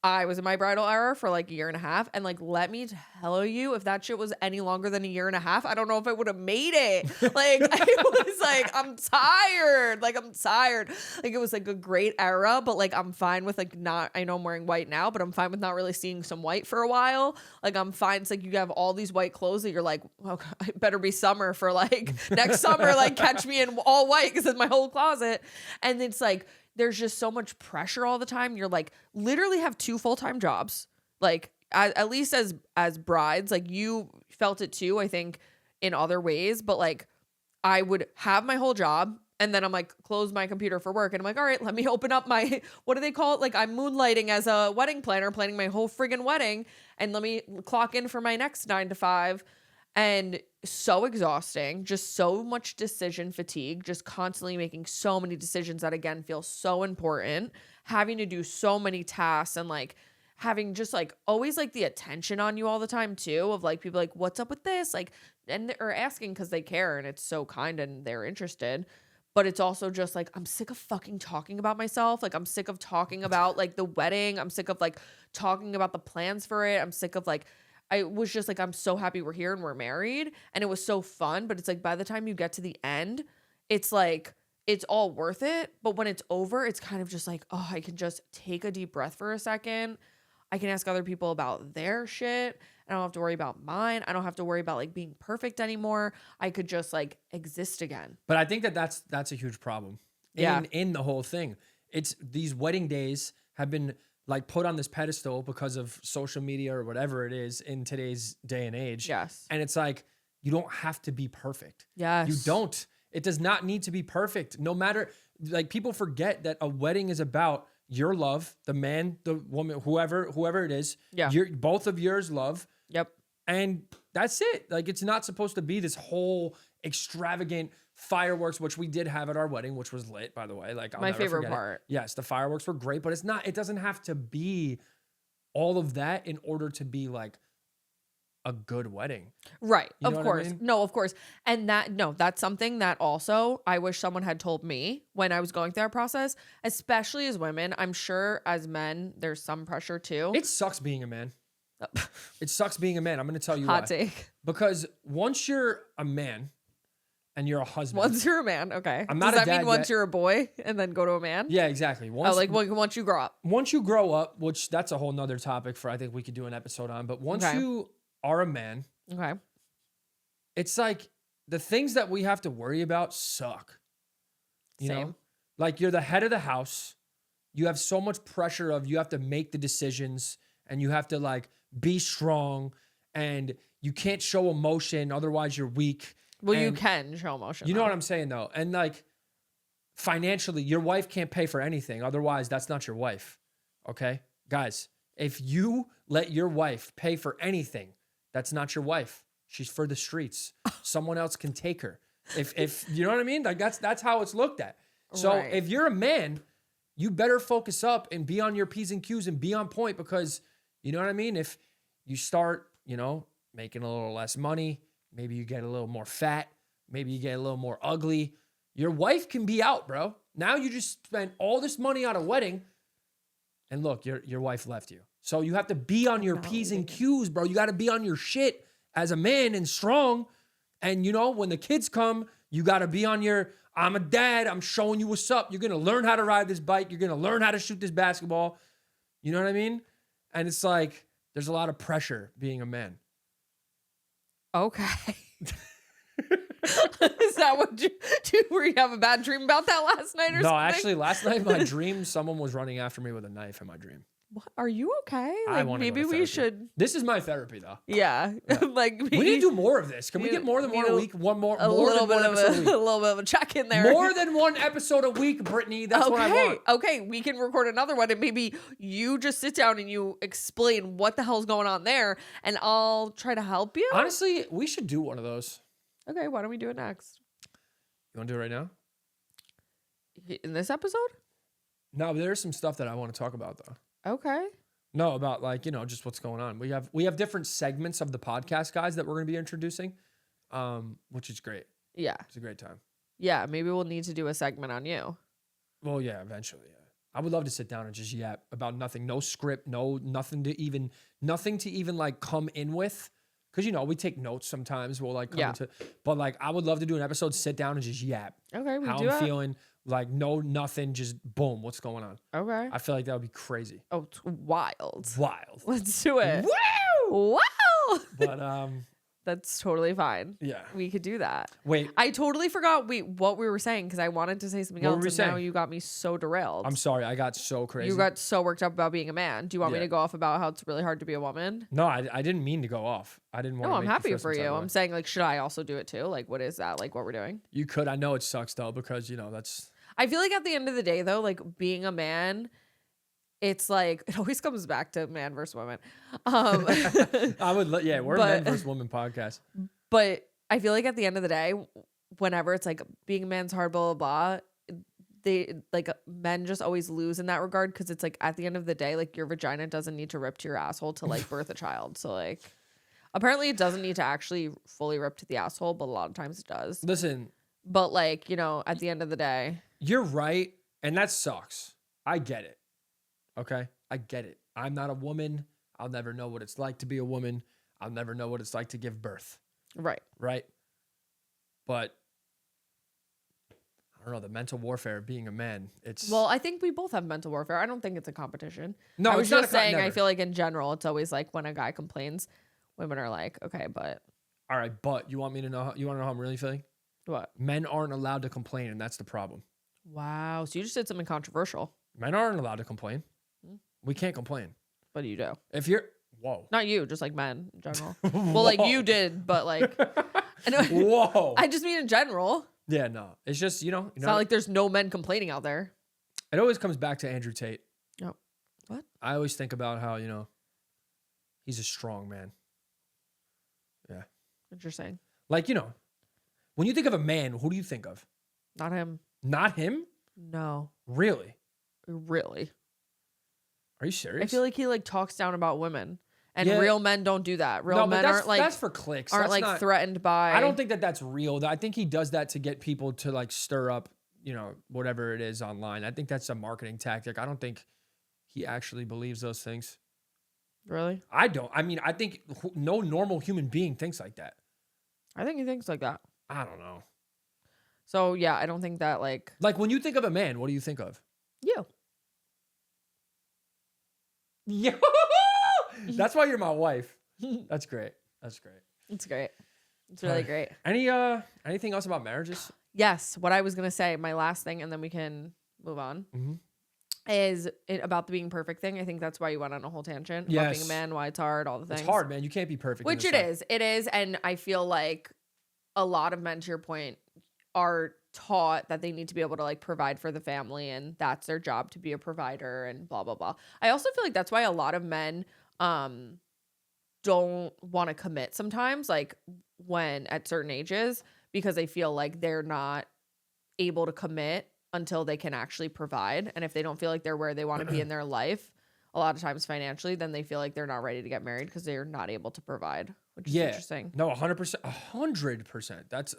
I was in my bridal era for like a year and a half. And like, let me tell you, if that shit was any longer than a year and a half, I don't know if I would have made it. Like, I was like, I'm tired. Like, it was like a great era, but like, I'm fine with like not, I know I'm wearing white now, but I'm fine with not really seeing some white for a while. Like, I'm fine. It's like, you have all these white clothes that you're like, oh, it better be summer for like next summer, like catch me in all white because it's my whole closet. And it's like, there's just so much pressure all the time. You're like literally have 2 full-time jobs. Like at least as brides, like you felt it too, I think in other ways, but like I would have my whole job and then I'm like close my computer for work and I'm like, all right, let me open up my, what do they call it? Like I'm moonlighting as a wedding planner, planning my whole friggin' wedding, and let me clock in for my next 9 to 5. and so exhausting, just so much decision fatigue, just constantly making so many decisions that again feel so important, having to do so many tasks and like having just like always like the attention on you all the time too, of like people like, what's up with this? Like, and or asking because they care and it's so kind and they're interested. But it's also just like, I'm sick of fucking talking about myself. Like, I'm sick of talking about like the wedding. I'm sick of like talking about the plans for it. I'm sick of like, I was just like, I'm so happy we're here and we're married. And it was so fun. But it's like, by the time you get to the end, it's like, it's all worth it. But when it's over, it's kind of just like, oh, I can just take a deep breath for a second. I can ask other people about their shit. I don't have to worry about mine. I don't have to worry about like being perfect anymore. I could just like exist again. But I think that that's a huge problem in the whole thing. It's these wedding days have been like put on this pedestal because of social media or whatever it is in today's day and age. Yes. And it's like, you don't have to be perfect. Yes. You don't. It does not need to be perfect. No matter, like people forget that a wedding is about your love, the man, the woman, whoever it is. Yeah. Both of yours love. Yep. And that's it. Like, it's not supposed to be this whole extravagant fireworks, which we did have at our wedding, which was lit, by the way. Like, I'll my never favorite forget it. part. Yes, the fireworks were great, but it doesn't have to be all of that in order to be like a good wedding. Right. You know Of what I course. mean? No, of course. And that's something that also I wish someone had told me when I was going through that process, especially as women. I'm sure as men, there's some pressure too. It sucks being a man. It sucks being a man. I'm going to tell you Hot why. take. Because once you're a man and you're a husband. Once you're a man, okay. I'm not Does a that mean dad once yet. you're a boy and then go to a man? Yeah, exactly. Once you grow up. Once you grow up, which that's a whole nother topic for I think we could do an episode on. But once Okay. you are a man, Okay. it's like the things that we have to worry about suck. You know? Same. Like you're the head of the house. You have so much pressure of you have to make the decisions and you have to like be strong and you can't show emotion. Otherwise you're weak. Well, you And can show emotion. you know though. what I'm saying though? And like financially, your wife can't pay for anything. Otherwise, that's not your wife. Okay? Guys, if you let your wife pay for anything, that's not your wife. She's for the streets. Someone else can take her. If you know what I mean? Like that's how it's looked at. So Right. if you're a man, you better focus up and be on your P's and Q's and be on point because you know what I mean? If you start, making a little less money, maybe you get a little more fat, maybe you get a little more ugly, your wife can be out, bro. Now you just spent all this money on a wedding and look, your wife left you. So you have to be on your P's and Q's, bro. You got to be on your shit as a man and strong. And when the kids come, you got to be on your, I'm a dad. I'm showing you what's up. You're going to learn how to ride this bike. You're going to learn how to shoot this basketball. You know what I mean? And it's like, there's a lot of pressure being a man. Okay. Is that what were you have a bad dream about that last night or No, something? actually, last night, my dream, someone was running after me with a knife in my dream. What? Are you okay? I Like wanna go maybe to we therapy. should. This is my therapy, though. Yeah. Like We need to do more of this. Can we we get more than need one a week? More a than little bit one of episode a a week. little bit of a check in there. More than one episode a week, Brittany. That's what I want. Okay, we can record another one and maybe you just sit down and you explain what the hell's going on there and I'll try to help you. Honestly, we should do one of those. Okay, why don't we do it next? You want to do it right now? In this episode? No, there's some stuff that I want to talk about, though. Okay. No, about like, just what's going on. We have different segments of the podcast, guys, that we're going to be introducing, which is great. Yeah. It's a great time. Yeah, maybe we'll need to do a segment on you. Well, yeah, eventually, yeah. I would love to sit down and just yap about nothing. No script, nothing to even like come in with. Because, we take notes sometimes. We'll like come into, but like, I would love to do an episode, sit down and just yap. Okay, we how do I'm it. feeling, like nothing, just boom, what's going on? Okay. I feel like that would be crazy. Oh, it's wild. Wild. Let's do it. Woo! Wow. But, That's totally fine. yeah. We could do that. Wait, I totally forgot what we were saying because I wanted to say something What else were we and now saying? you got me so derailed. I'm sorry. I got so crazy. You got so worked up about being a man. Do you want me Yeah. to go off about how it's really hard to be a woman? No, I didn't mean to go off. I didn't want No, to I'm make happy feel for some you. type of I'm way. saying like, should I also do it too? Like, what is that? Like what we're doing? You could. I know it sucks though because, that's. I feel like at the end of the day though, like being a man, it's like, it always comes back to man versus woman. I would, we're a But- men versus women podcast. But I feel like at the end of the day, whenever it's like being a man's hard, blah, blah, blah, they like men just always lose in that regard. Cause it's like at the end of the day, like your vagina doesn't need to rip to your asshole to like birth a child. So like apparently it doesn't need to actually fully rip to the asshole, but a lot of times it does. Listen, But like, you know, at the end of the day, you're right. And that sucks. I get it. Okay. I get it. I'm not a woman. I'll never know what it's like to be a woman. I'll never know what it's like to give birth. right. Right. But I don't know, the mental warfare of being a man. Well, I think we both have mental warfare. I don't think it's a competition. No, I was it's not just saying, never. I feel like in general, it's always like when a guy complains, women are like, okay, but All right, but you want me to know you want to know how I'm really feeling? what? Men aren't allowed to complain, and that's the problem. Wow. So you just did something controversial. Men aren't allowed to complain. Hmm. We can't complain. But you do. If you're whoa. Not you, just like men in general. Well, like you did, but like Whoa. I just mean in general. Yeah, no. It's just, you know, It's not like there's no men complaining out there. it always comes back to Andrew Tate. Oh. What? I always think about how, you know, he's a strong man. Yeah. Interesting. Like, you know, when you think of a man, who do you think of? Not him. Not him? No. Really? Really. Are you serious? I feel like he like talks down about women. And Yeah. real men don't do that. Real No, but men that's, aren't like that's for clicks. aren't That's like not, threatened by I don't think that that's real. I think he does that to get people to like stir up, you know, whatever it is online. I think that's a marketing tactic. I don't think he actually believes those things. Really? I don't. I mean, I think no normal human being thinks like that. I think he thinks like that. I don't know. So yeah, I don't think that like Like when you think of a man, what do you think of? you. Yeah. That's why you're my wife. That's great. That's great. It's great. It's really great. Anything else about marriages? Yes. What I was gonna say, my last thing, and then we can move on, Mhm. is it about the being perfect thing. I think that's why you went on a whole tangent about being Yes. a man, why it's hard, all the things. It's hard, man. You can't be perfect. in Which this it life. is. It is. And I feel like a lot of men, to your point, are taught that they need to be able to like provide for the family and that's their job to be a provider and blah, blah, blah. I also feel like that's why a lot of men don't want to commit sometimes, like when at certain ages, because they feel like they're not able to commit until they can actually provide. And if they don't feel like they're where they want to be in their life, a lot of times financially, then they feel like they're not ready to get married because they're not able to provide, which is interesting. No, 100%. 100%. That's,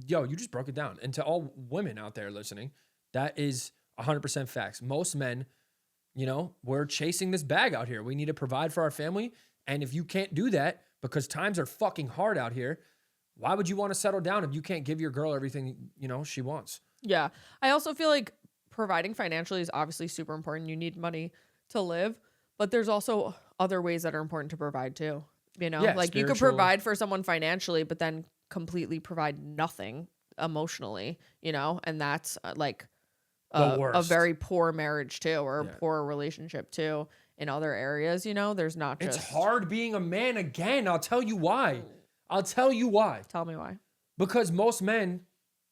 yo, you just broke it down. And to all women out there listening, that is 100% facts. Most men, you know, we're chasing this bag out here. We need to provide for our family. And if you can't do that because times are fucking hard out here, why would you want to settle down if you can't give your girl everything, you know, she wants? Yeah. I also feel like providing financially is obviously super important. You need money to live, but there's also other ways that are important to provide too. You know, Yeah, like you could spiritual. provide for someone financially, but then completely provide nothing emotionally, you know, and that's like The a worst. very poor marriage too, or a Yeah. poor relationship too in other areas, you know, there's not just. It's hard being a man again. I'll tell you why. I'll tell you why. Tell me why. Because most men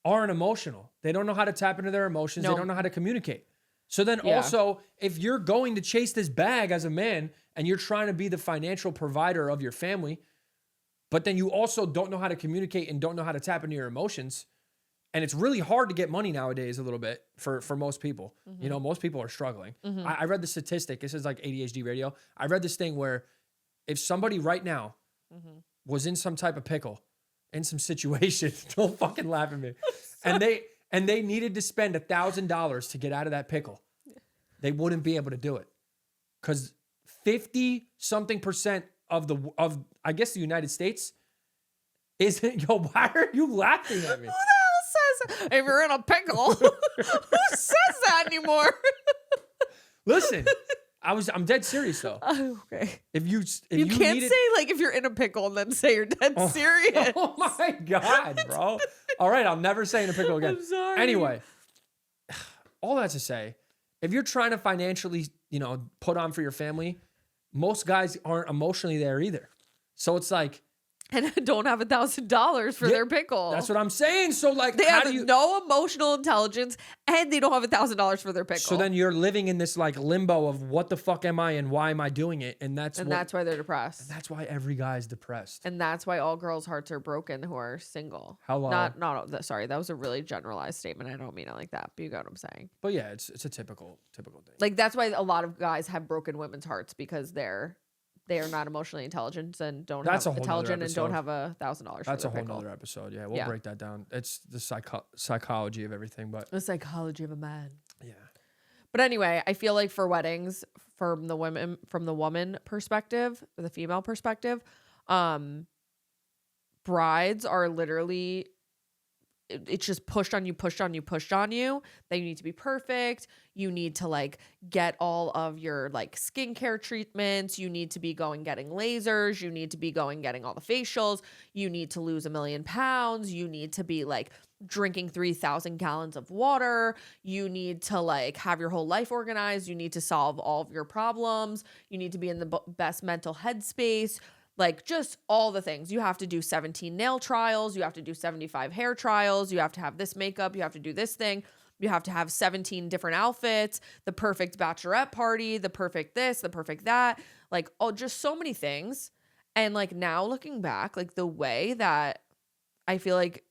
aren't emotional. They don't know how to tap into their emotions. No. They don't know how to communicate. So then Yeah. also, if you're going to chase this bag as a man and you're trying to be the financial provider of your family, but then you also don't know how to communicate and don't know how to tap into your emotions, and it's really hard to get money nowadays a little bit for most people. You know, most people are struggling. I read the statistic. This is like ADHD radio. I read this thing where if somebody right now was in some type of pickle, in some situation, don't fucking laugh at me, and they needed to spend $1,000 to get out of that pickle, they wouldn't be able to do it because 50-something% of I guess the United States isn't. Yo, why are you laughing at me? Who the hell says if you're in a pickle? Who says that anymore? Listen, I'm dead serious though. Okay. If you Can't needed, say like if you're in a pickle and then say you're dead serious. Oh my God, bro. All right, I'll never say in a pickle again. I'm sorry. Anyway, all that to say, if you're trying to financially, you know, put on for your family, most guys aren't emotionally there either. So it's like, and don't have $1,000 for their pickle. That's what I'm saying. So like, They how have do you? no emotional intelligence and they don't have $1,000 for their pickle. So then you're living in this like limbo of what the fuck am I and why am I doing it? And that's why they're depressed. And that's why every guy is depressed. And that's why all girls' hearts are broken who are single. How long? Sorry, that was a really generalized statement. I don't mean it like that, but you got what I'm saying. But yeah, it's a typical thing. Like that's why a lot of guys have broken women's hearts because they are not emotionally intelligent and don't have $1,000 for That's a their whole pickle. nother episode. Yeah, we'll break that down. It's the psychology of everything, but The psychology of a man. yeah. But anyway, I feel like for weddings, from the woman perspective, or the female perspective, brides are literally, it's just pushed on you that you need to be perfect. You need to like get all of your like skincare treatments. You need to be getting lasers. You need to be getting all the facials. You need to lose 1 million pounds. You need to be like drinking 3,000 gallons of water. You need to like have your whole life organized. You need to solve all of your problems. You need to be in the best mental headspace. Like just all the things. You have to do 17 nail trials. You have to do 75 hair trials. You have to have this makeup. You have to do this thing. You have to have 17 different outfits, the perfect bachelorette party, the perfect this, the perfect that, like just so many things. And like now looking back, like the way that I feel like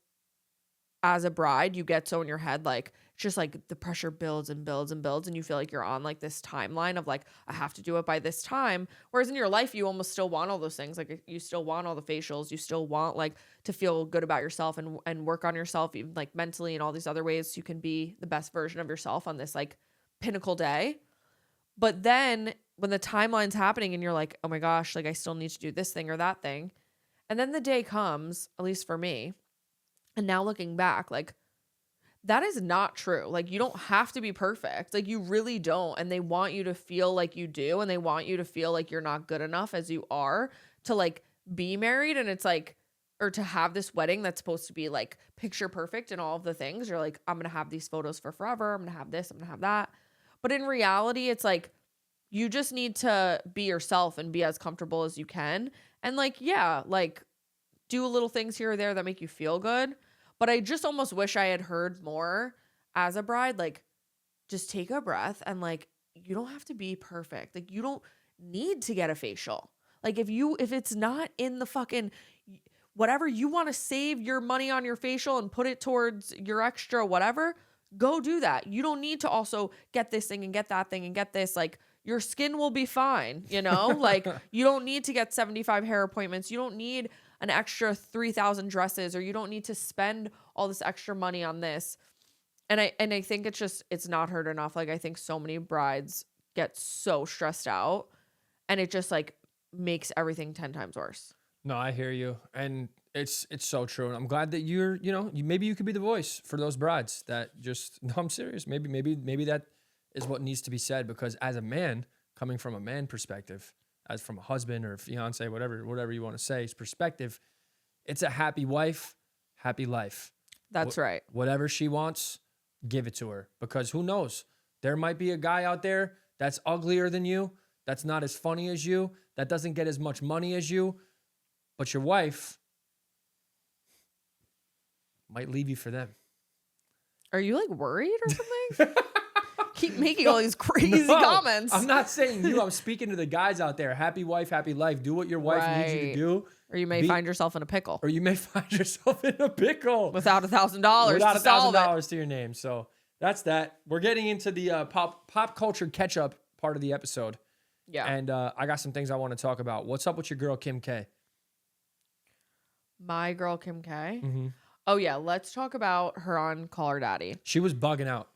as a bride, you get so in your head, like it's just like the pressure builds and builds and builds, and you feel like you're on like this timeline of like, I have to do it by this time. Whereas in your life, you almost still want all those things. Like you still want all the facials, you still want like to feel good about yourself and work on yourself, even like mentally and all these other ways so you can be the best version of yourself on this like pinnacle day. But then when the timeline's happening and you're like, oh my gosh, like I still need to do this thing or that thing. And then the day comes, at least for me, and now looking back, like that is not true. Like you don't have to be perfect. Like you really don't. And they want you to feel like you do. And they want you to feel like you're not good enough as you are to like be married. And it's like, or to have this wedding that's supposed to be like picture perfect and all of the things. You're like, I'm going to have these photos for forever. I'm going to have this. I'm going to have that. But in reality, it's like, you just need to be yourself and be as comfortable as you can. And like, yeah, like do little things here or there that make you feel good. But I just almost wish I had heard more as a bride, like just take a breath and like, you don't have to be perfect. Like you don't need to get a facial. Like if it's not in the fucking whatever, you want to save your money on your facial and put it towards your extra whatever, go do that. You don't need to also get this thing and get that thing and get this. Like your skin will be fine, you know? Like you don't need to get 75 hair appointments. You don't need an extra 3,000 dresses, or you don't need to spend all this extra money on this. And I think it's not heard enough. Like I think so many brides get so stressed out and it just like makes everything 10 times worse. No, I hear you. And it's so true. And I'm glad that maybe you could be the voice for those brides that just, no, I'm serious. Maybe that is what needs to be said, because as a man, coming from a man perspective, as from a husband or fiance, whatever you want to say, perspective, it's a happy wife, happy life. That's right. Whatever she wants, give it to her, because who knows? There might be a guy out there that's uglier than you, that's not as funny as you, that doesn't get as much money as you, but your wife might leave you for them. Are you like worried or something? Keep making all these crazy comments. I'm not saying you. I'm speaking to the guys out there. Happy wife, happy life. Do what your wife needs you to do. Or you may find yourself in a pickle. Without $1,000. Without $1,000 to your name. So that's that. We're getting into the pop culture catch-up part of the episode. Yeah. And I got some things I want to talk about. What's up with your girl, Kim K? My girl, Kim K? Mm-hmm. Oh, yeah. Let's talk about her on Call Her Daddy. She was bugging out.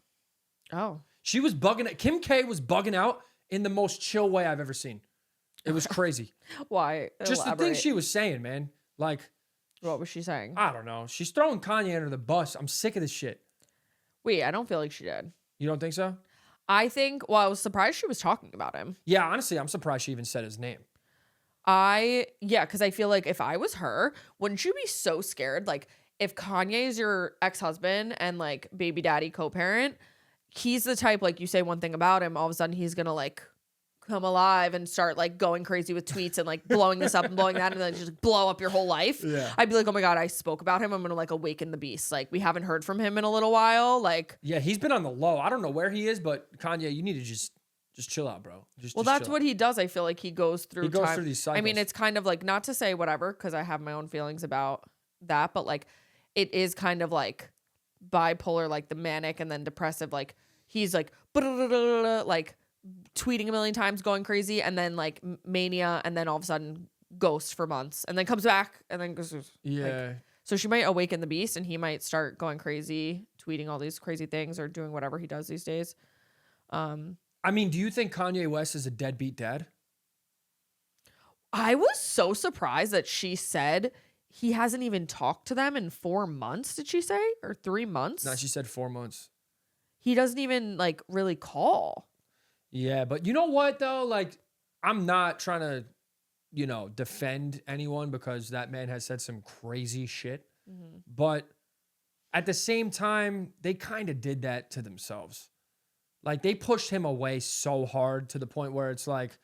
Oh. She was bugging out. Kim K was bugging out in the most chill way I've ever seen. It was crazy. Why? Just the things she was saying, man. Like, what was she saying? I don't know. She's throwing Kanye under the bus. I'm sick of this shit. Wait, I don't feel like she did. You don't think so? I was surprised she was talking about him. Yeah, honestly, I'm surprised she even said his name. Because I feel like if I was her, wouldn't you be so scared? Like, if Kanye is your ex-husband and like baby daddy co-parent, he's the type, like you say one thing about him, all of a sudden he's gonna like come alive and start like going crazy with tweets and like blowing this up and blowing that and then just blow up your whole life. Yeah. I'd be like, oh my God, I spoke about him. I'm going to like awaken the beast. Like we haven't heard from him in a little while. Like, Yeah, he's been on the low. I don't know where he is, but Kanye, you need to just chill out, bro. Well, that's what he does. I feel like he goes through through these cycles. I mean, it's kind of like, not to say whatever, because I have my own feelings about that, but like it is kind of like bipolar, like the manic and then depressive. Like he's like, like tweeting a million times, going crazy, and then like mania, and then all of a sudden ghost for months, and then comes back, and then goes. Yeah. Like, so she might awaken the beast, and he might start going crazy, tweeting all these crazy things or doing whatever he does these days. I mean, do you think Kanye West is a deadbeat dad? I was so surprised that she said he hasn't even talked to them in 4 months. Did she say? Or 3 months? No, she said 4 months. He doesn't even like really call. Yeah, but you know what though? Like, I'm not trying to, defend anyone because that man has said some crazy shit. Mm-hmm. But at the same time, they kind of did that to themselves. Like, they pushed him away so hard to the point where it's like,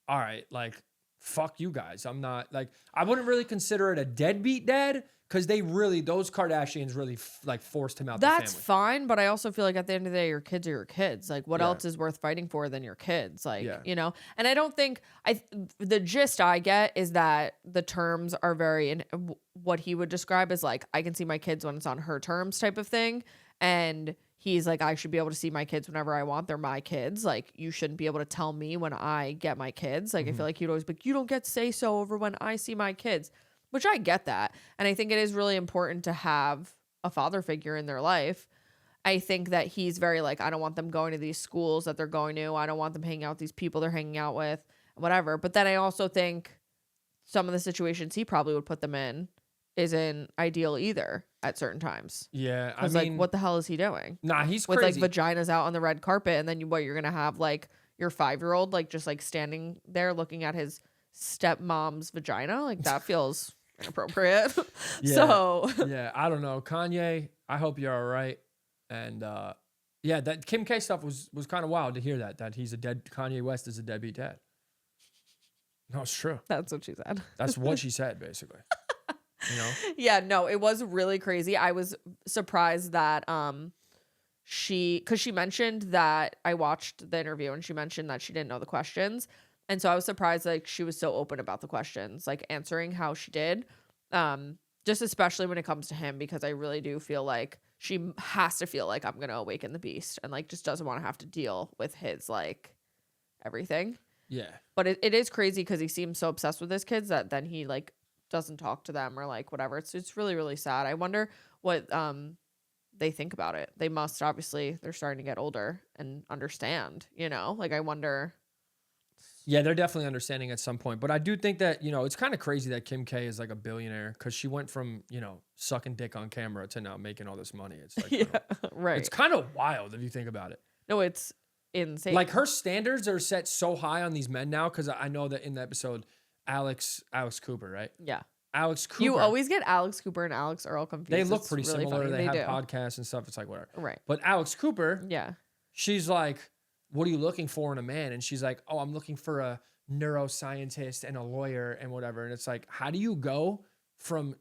all right, like, fuck you guys. I'm not, like, I wouldn't really consider it a deadbeat dad because those Kardashians really, forced him out the family. That's fine, but I also feel like at the end of the day, your kids are your kids. Like, what else is worth fighting for than your kids? Like, And I don't think, the gist I get is that the terms are very, what he would describe as like, I can see my kids when it's on her terms type of thing. And he's like, I should be able to see my kids whenever I want. They're my kids. Like, you shouldn't be able to tell me when I get my kids. Like, I feel like he'd always be like, you don't get to say so over when I see my kids, which I get that. And I think it is really important to have a father figure in their life. I think that he's very like, I don't want them going to these schools that they're going to. I don't want them hanging out with these people they're hanging out with, whatever. But then I also think some of the situations he probably would put them in isn't ideal either at certain times. Yeah, I mean, like, what the hell is he doing? Nah, he's with crazy. Like vaginas out on the red carpet, and then you're gonna have like your 5-year-old like just like standing there looking at his stepmom's vagina? Like, that feels inappropriate. Yeah. So yeah, I don't know, Kanye. I hope you're all right. And yeah, that Kim K stuff was kind of wild to hear that Kanye West is a deadbeat dad. No, it's true. That's what she said. That's what she said, basically. Yeah, no, it was really crazy. I was surprised that because she mentioned that I watched the interview and she mentioned that she didn't know the questions. And so I was surprised like she was so open about the questions, like answering how she did. Just especially when it comes to him, because I really do feel like she has to feel like I'm going to awaken the beast and like just doesn't want to have to deal with his like everything. Yeah. But it is crazy because he seems so obsessed with his kids that then he like doesn't talk to them or like whatever. It's really, really sad. I wonder what they think about it. They must, obviously, they're starting to get older and understand, like I wonder. Yeah, they're definitely understanding at some point. But I do think that, it's kind of crazy that Kim K is like a billionaire because she went from, sucking dick on camera to now making all this money. It's like, yeah, right. It's kind of wild if you think about it. No, it's insane. Like, her standards are set so high on these men now because I know that in the episode, Alex Cooper, right? Yeah. Alex Cooper. You always get Alex Cooper and Alex Earl confused. They look pretty really similar. Funny. They have do. podcasts and stuff. It's like, whatever. Right. But Alex Cooper, yeah, she's like, what are you looking for in a man? And she's like, oh, I'm looking for a neuroscientist and a lawyer and whatever. And it's like, how do you go from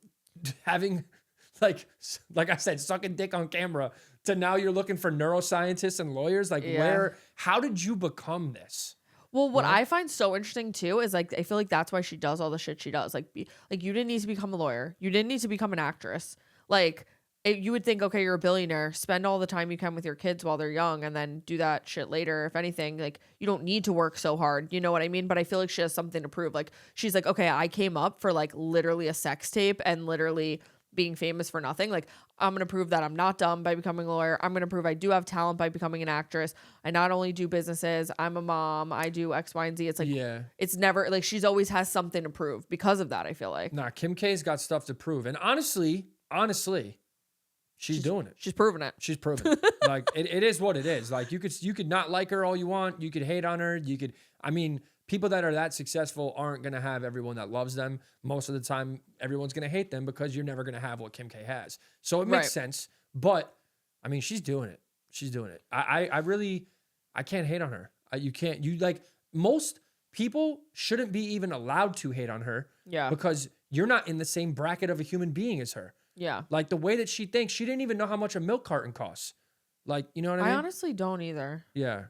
having like I said, sucking dick on camera to now you're looking for neuroscientists and lawyers? Like, how did you become this? Well, what I find so interesting too is like I feel like that's why she does all the shit she does. Like you didn't need to become a lawyer. You didn't need to become an actress. Like you would think, okay, you're a billionaire. Spend all the time you can with your kids while they're young, and then do that shit later. If anything, like you don't need to work so hard. You know what I mean? But I feel like she has something to prove. Like she's like, okay, I came up for like literally a sex tape and literally being famous for nothing. Like, I'm going to prove that I'm not dumb by becoming a lawyer. I'm going to prove I do have talent by becoming an actress. I not only do businesses, I'm a mom, I do X, Y, and Z. It's like, it's never like she's always has something to prove because of that. I feel like. Nah, Kim K's got stuff to prove. And honestly, she's doing it. She's proving it. She's proven it. Like it is what it is. Like you could not like her all you want. You could hate on her. People that are that successful aren't going to have everyone that loves them. Most of the time, everyone's going to hate them because you're never going to have what Kim K has. So it makes sense. But, she's doing it. She's doing it. I can't hate on her. most people shouldn't be even allowed to hate on her Yeah. because you're not in the same bracket of a human being as her. Yeah. Like the way that she thinks, she didn't even know how much a milk carton costs. Like, you know what I I mean? honestly don't either. Yeah.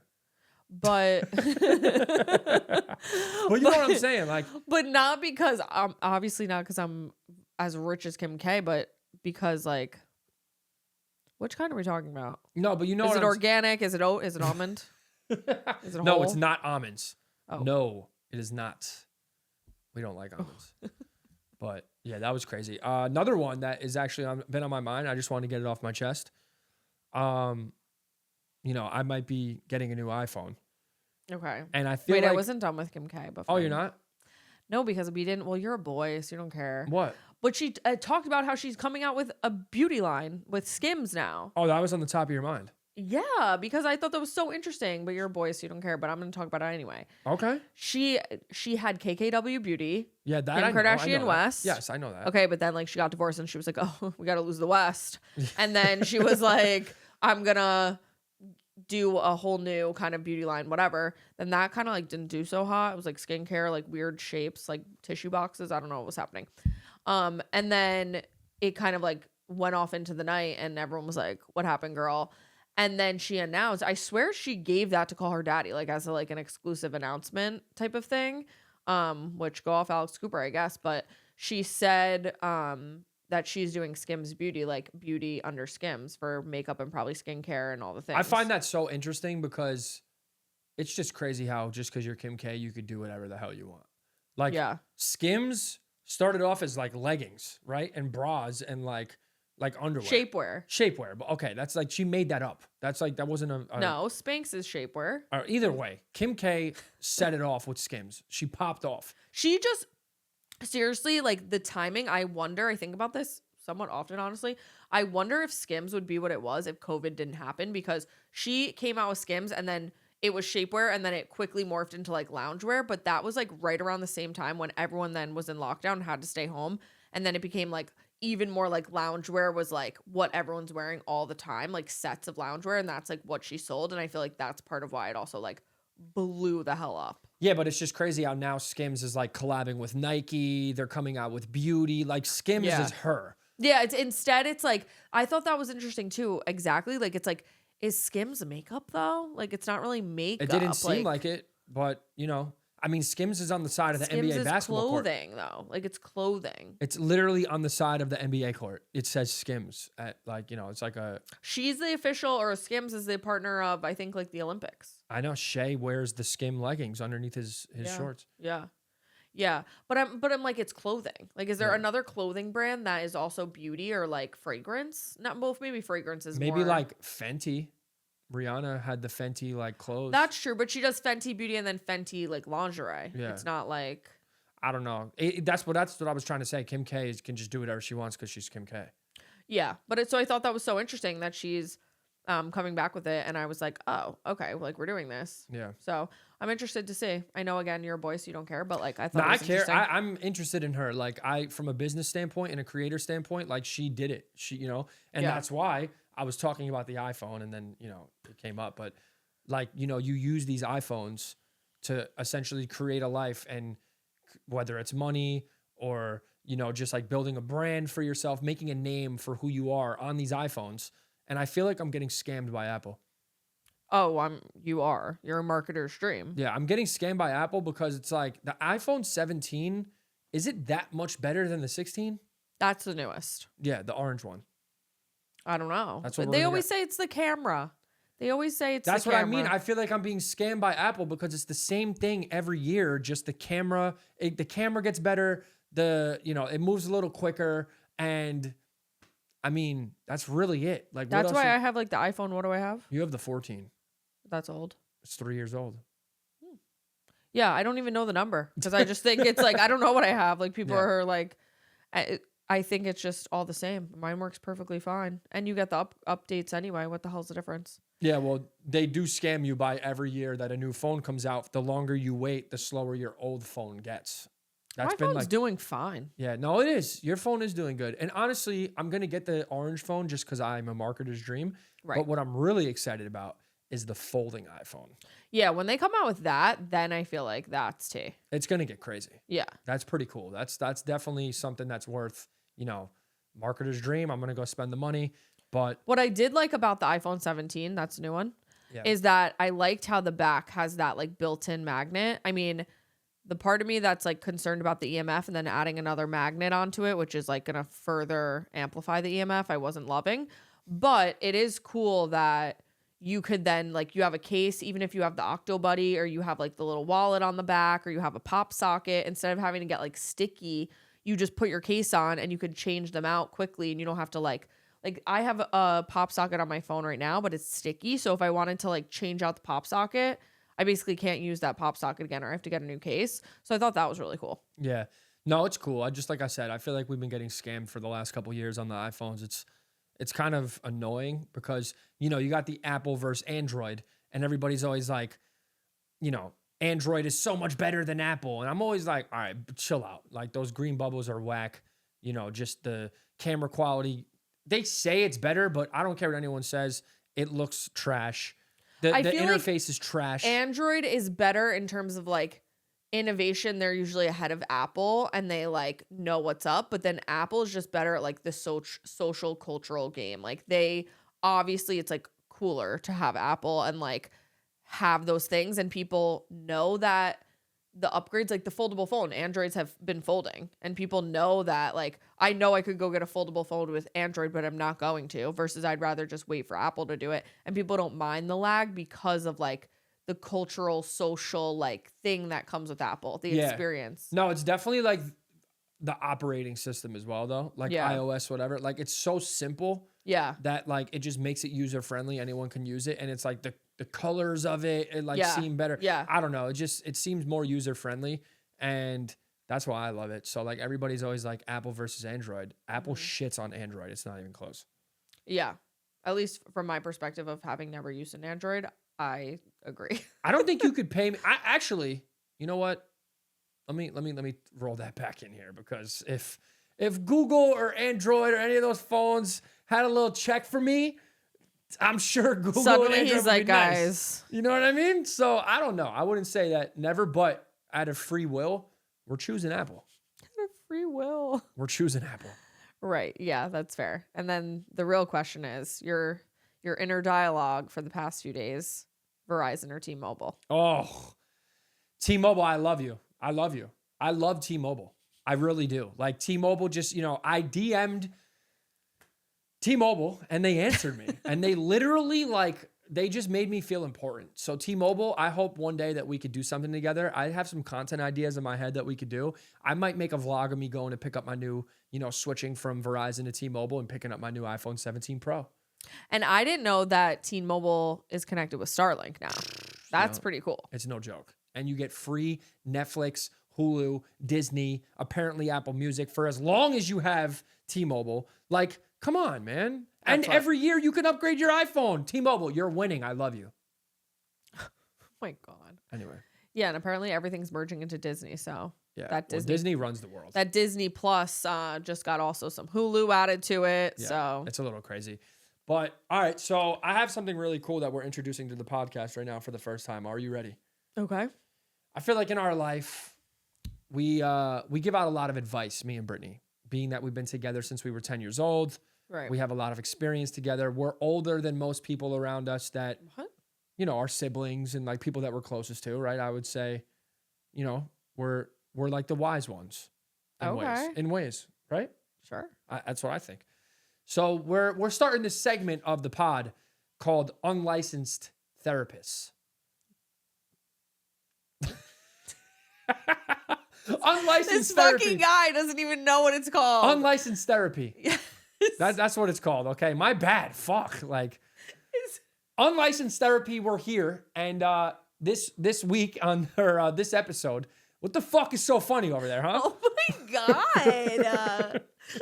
But But you know what I'm saying? Like, but not because I'm obviously not because I'm as rich as Kim K, but because like which kind are we talking about? no, but you know Is what it organic? Is it almond? Is it No, whole? it's not almonds. Oh. No, it is not. We don't like almonds. But yeah, that was crazy. Another one that is actually been on my mind. I just want to get it off my chest. You know, I might be getting a new iPhone, Okay. and I feel Wait, like I wasn't done with Kim K. But oh, you're fine. not? No, because we didn't. Well, you're a boy, so you don't care. What? But she talked about how she's coming out with a beauty line with Skims now. Oh, that was on the top of your mind. Yeah, because I thought that was so interesting. But you're a boy, so you don't care. But I'm going to talk about it anyway. Okay. She had KKW Beauty. Yeah, that Kim I know. I Kardashian know that. West. Yes, I know that. Okay, but then like she got divorced and she was like, oh, we got to lose the West. And then she was like, I'm going to do a whole new kind of beauty line, whatever. Then that kind of like didn't do so hot. It was like skincare, like weird shapes, like tissue boxes. I don't know what was happening. And then it kind of like went off into the night and everyone was like, what happened, girl? And then she announced, I swear she gave that to Call Her Daddy, like as a, like an exclusive announcement type of thing. Which go off Alex Cooper, I guess. But she said that she's doing Skims Beauty, like beauty under Skims for makeup and probably skincare and all the things. I find that so interesting because it's just crazy how just because you're Kim K, you could do whatever the hell you want. Like Yeah. Skims started off as like leggings, right? And bras and like underwear. Shapewear. But okay, that's like she made that up. That's like that wasn't a No, Spanx is shapewear. or either way, Kim K set it off with Skims. She popped off. She just seriously, like the timing, I think about this somewhat often, honestly. I wonder if Skims would be what it was if COVID didn't happen, because she came out with Skims and then it was shapewear and then it quickly morphed into like loungewear. But that was like right around the same time when everyone then was in lockdown and had to stay home. And then it became like even more like loungewear was like what everyone's wearing all the time, like sets of loungewear. And that's like what she sold. And I feel like that's part of why it also like blew the hell up. Yeah, but it's just crazy how now Skims is like collabing with Nike. They're coming out with beauty. Like Skims is her. Yeah, it's like I thought that was interesting too. Exactly. Like it's like, is Skims makeup though? Like it's not really makeup. It didn't seem like it, but you know, I mean, Skims is on the side of the Skims NBA is basketball clothing though. Like it's clothing. It's literally on the side of the NBA court. It says Skims at like, you know, it's like a. She's the official, or Skims is the partner of, I think, like the Olympics. I know Shea wears the Skim leggings underneath his shorts. Yeah. Yeah. But I'm like, it's clothing. Like, is there another clothing brand that is also beauty or like fragrance? Not both, maybe fragrance is maybe more. like Fenty. Rihanna had the Fenty like clothes. That's true, but she does Fenty beauty and then Fenty like lingerie. Yeah. It's not like. I don't know. That's what I was trying to say. Kim K can just do whatever she wants because she's Kim K. Yeah, but so I thought that was so interesting that she's coming back with it, and I was like, oh, okay, like we're doing this. Yeah. So I'm interested to see. I know again you're a boy, so you don't care, but like I thought. No, it was I care. interesting. I'm interested in her. Like from a business standpoint and a creator standpoint, like she did it. She, you know, and that's why I was talking about the iPhone, and then you know it came up. But like you know, you use these iPhones to essentially create a life, and whether it's money or you know just like building a brand for yourself, making a name for who you are on these iPhones. And I feel like I'm getting scammed by Apple. Oh, you're a marketer's dream. Yeah, I'm getting scammed by Apple because it's like the iPhone 17, is it that much better than the 16? That's the newest. Yeah, the orange one. I don't know. That's what they always say it's the camera. They always say it's That's the what camera. I mean. I feel like I'm being scammed by Apple because it's the same thing every year. Just the camera gets better. It moves a little quicker. And I mean, that's really it. Like that's why I have like the iPhone. What do I have? You have the 14. That's old. It's 3 years old. Yeah, I don't even know the number because I just think it's like I don't know what I have. Like people are like, I think it's just all the same. Mine works perfectly fine, and you get the updates anyway. What the hell's the difference? Yeah, well, they do scam you by every year that a new phone comes out. The longer you wait, the slower your old phone gets. My phone's doing fine. Yeah, no, it is. Your phone is doing good. And honestly, I'm going to get the orange phone just because I'm a marketer's dream. Right. But what I'm really excited about is the folding iPhone. Yeah, when they come out with that, then I feel like that's tea. It's going to get crazy. Yeah. That's pretty cool. That's definitely something that's worth, marketer's dream. I'm going to go spend the money. But what I did like about the iPhone 17, that's a new one, yeah. is that I liked how the back has that like built-in magnet. I mean, the part of me that's like concerned about the EMF and then adding another magnet onto it, which is like going to further amplify the EMF, I wasn't loving. But it is cool that you could then like you have a case, even if you have the Octo Buddy or you have like the little wallet on the back or you have a pop socket, instead of having to get like sticky, you just put your case on and you could change them out quickly and you don't have to like I have a pop socket on my phone right now, but it's sticky. So if I wanted to like change out the pop socket, I basically can't use that pop socket again or I have to get a new case. So I thought that was really cool. Yeah. No, it's cool. Like I said, I feel like we've been getting scammed for the last couple of years on the iPhones. It's kind of annoying because, you got the Apple versus Android and everybody's always like, Android is so much better than Apple. And I'm always like, all right, chill out. Like those green bubbles are whack. Just the camera quality. They say it's better, but I don't care what anyone says. It looks trash. The interface is trash. Android is better in terms of like innovation. They're usually ahead of Apple and they like know what's up, but then Apple is just better at like the social cultural game. Like they obviously it's like cooler to have Apple and like have those things, and people know that the upgrades, like the foldable phone, Androids have been folding, and people know that like I know I could go get a foldable phone with Android, but I'm not going to, versus I'd rather just wait for Apple to do it. And people don't mind the lag because of like the cultural, social like thing that comes with Apple, the experience. No, it's definitely like the operating system as well, though. Like iOS, whatever. Like it's so simple. Yeah. That like it just makes it user friendly. Anyone can use it, and it's like the colors of it seem better. Yeah. I don't know. It seems more user friendly, and that's why I love it. So like everybody's always like Apple versus Android. Apple shits on Android. It's not even close. Yeah. At least from my perspective of having never used an Android, I agree. I don't think you could pay me. I actually, you know what? Let me roll that back in here, because if Google or Android or any of those phones had a little check for me, I'm sure Google suddenly and Android he's would like, be nice. guys. You know what I mean? So I don't know. I wouldn't say that never, but out of free will, we're choosing Apple. Out of free will. We're choosing Apple. Right. Yeah, that's fair. And then the real question is your inner dialogue for the past few days, Verizon or T-Mobile? Oh, T-Mobile, I love you. I love you. I love T-Mobile. I really do. Like T-Mobile just, I DM'd T-Mobile and they answered me and they literally they just made me feel important. So T-Mobile, I hope one day that we could do something together. I have some content ideas in my head that we could do. I might make a vlog of me going to pick up my new, switching from Verizon to T-Mobile and picking up my new iPhone 17 Pro. And I didn't know that T-Mobile is connected with Starlink now. That's pretty cool. It's no joke. And you get free Netflix, Hulu, Disney, apparently Apple Music for as long as you have T-Mobile. Like, come on, man. And every year you can upgrade your iPhone. T-Mobile, you're winning. I love you. Oh my God. Anyway. Yeah, and apparently everything's merging into Disney. So yeah, that Disney runs the world. That Disney Plus just got also some Hulu added to it. Yeah, so it's a little crazy. But all right, so I have something really cool that we're introducing to the podcast right now for the first time. Are you ready? Okay. I feel like in our life, we give out a lot of advice, me and Brittany, being that we've been together since we were 10 years old. Right. We have a lot of experience together. We're older than most people around us that, our siblings and like people that we're closest to, right? I would say, we're like the wise ones in ways, right? Sure. That's what I think. So we're starting this segment of the pod called Unlicensed Therapists. Unlicensed this therapy. Fucking guy doesn't even know what it's called. Unlicensed therapy. Yes. That's what it's called. Okay, my bad. Fuck. Like unlicensed therapy. We're here, and this week on this episode. What the fuck is so funny over there, huh? Oh my God.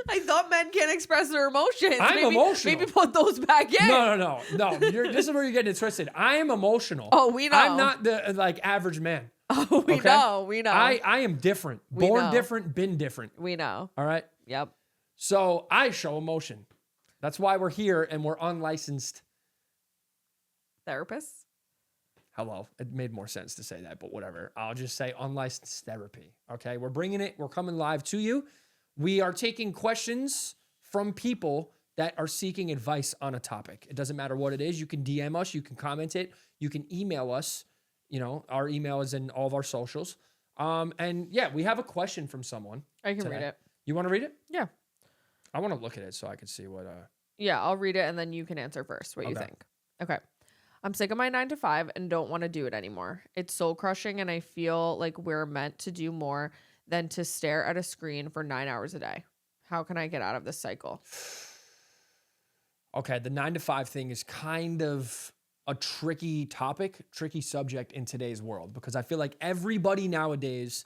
I thought men can't express their emotions. I'm emotional. Maybe put those back in. No. This is where you're getting it twisted. I am emotional. Oh, we know. I'm not the average man. Oh, we know. I am different. Born different, been different. We know. All right? Yep. So I show emotion. That's why we're here and we're unlicensed Therapists? Hello. It made more sense to say that, but whatever. I'll just say unlicensed therapy. Okay. We're bringing it. We're coming live to you. We are taking questions from people that are seeking advice on a topic. It doesn't matter what it is. You can DM us. You can comment it. You can email us. You know, our email is in all of our socials. And yeah, we have a question from someone. I can read it. You want to read it? Yeah. I want to look at it so I can see what. Yeah, I'll read it and then you can answer first what you think. Okay. I'm sick of my 9 to 5 and don't want to do it anymore. It's soul crushing and I feel like we're meant to do more than to stare at a screen for 9 hours a day. How can I get out of this cycle? Okay, the 9 to 5 thing is kind of a tricky topic, tricky subject in today's world because I feel like everybody nowadays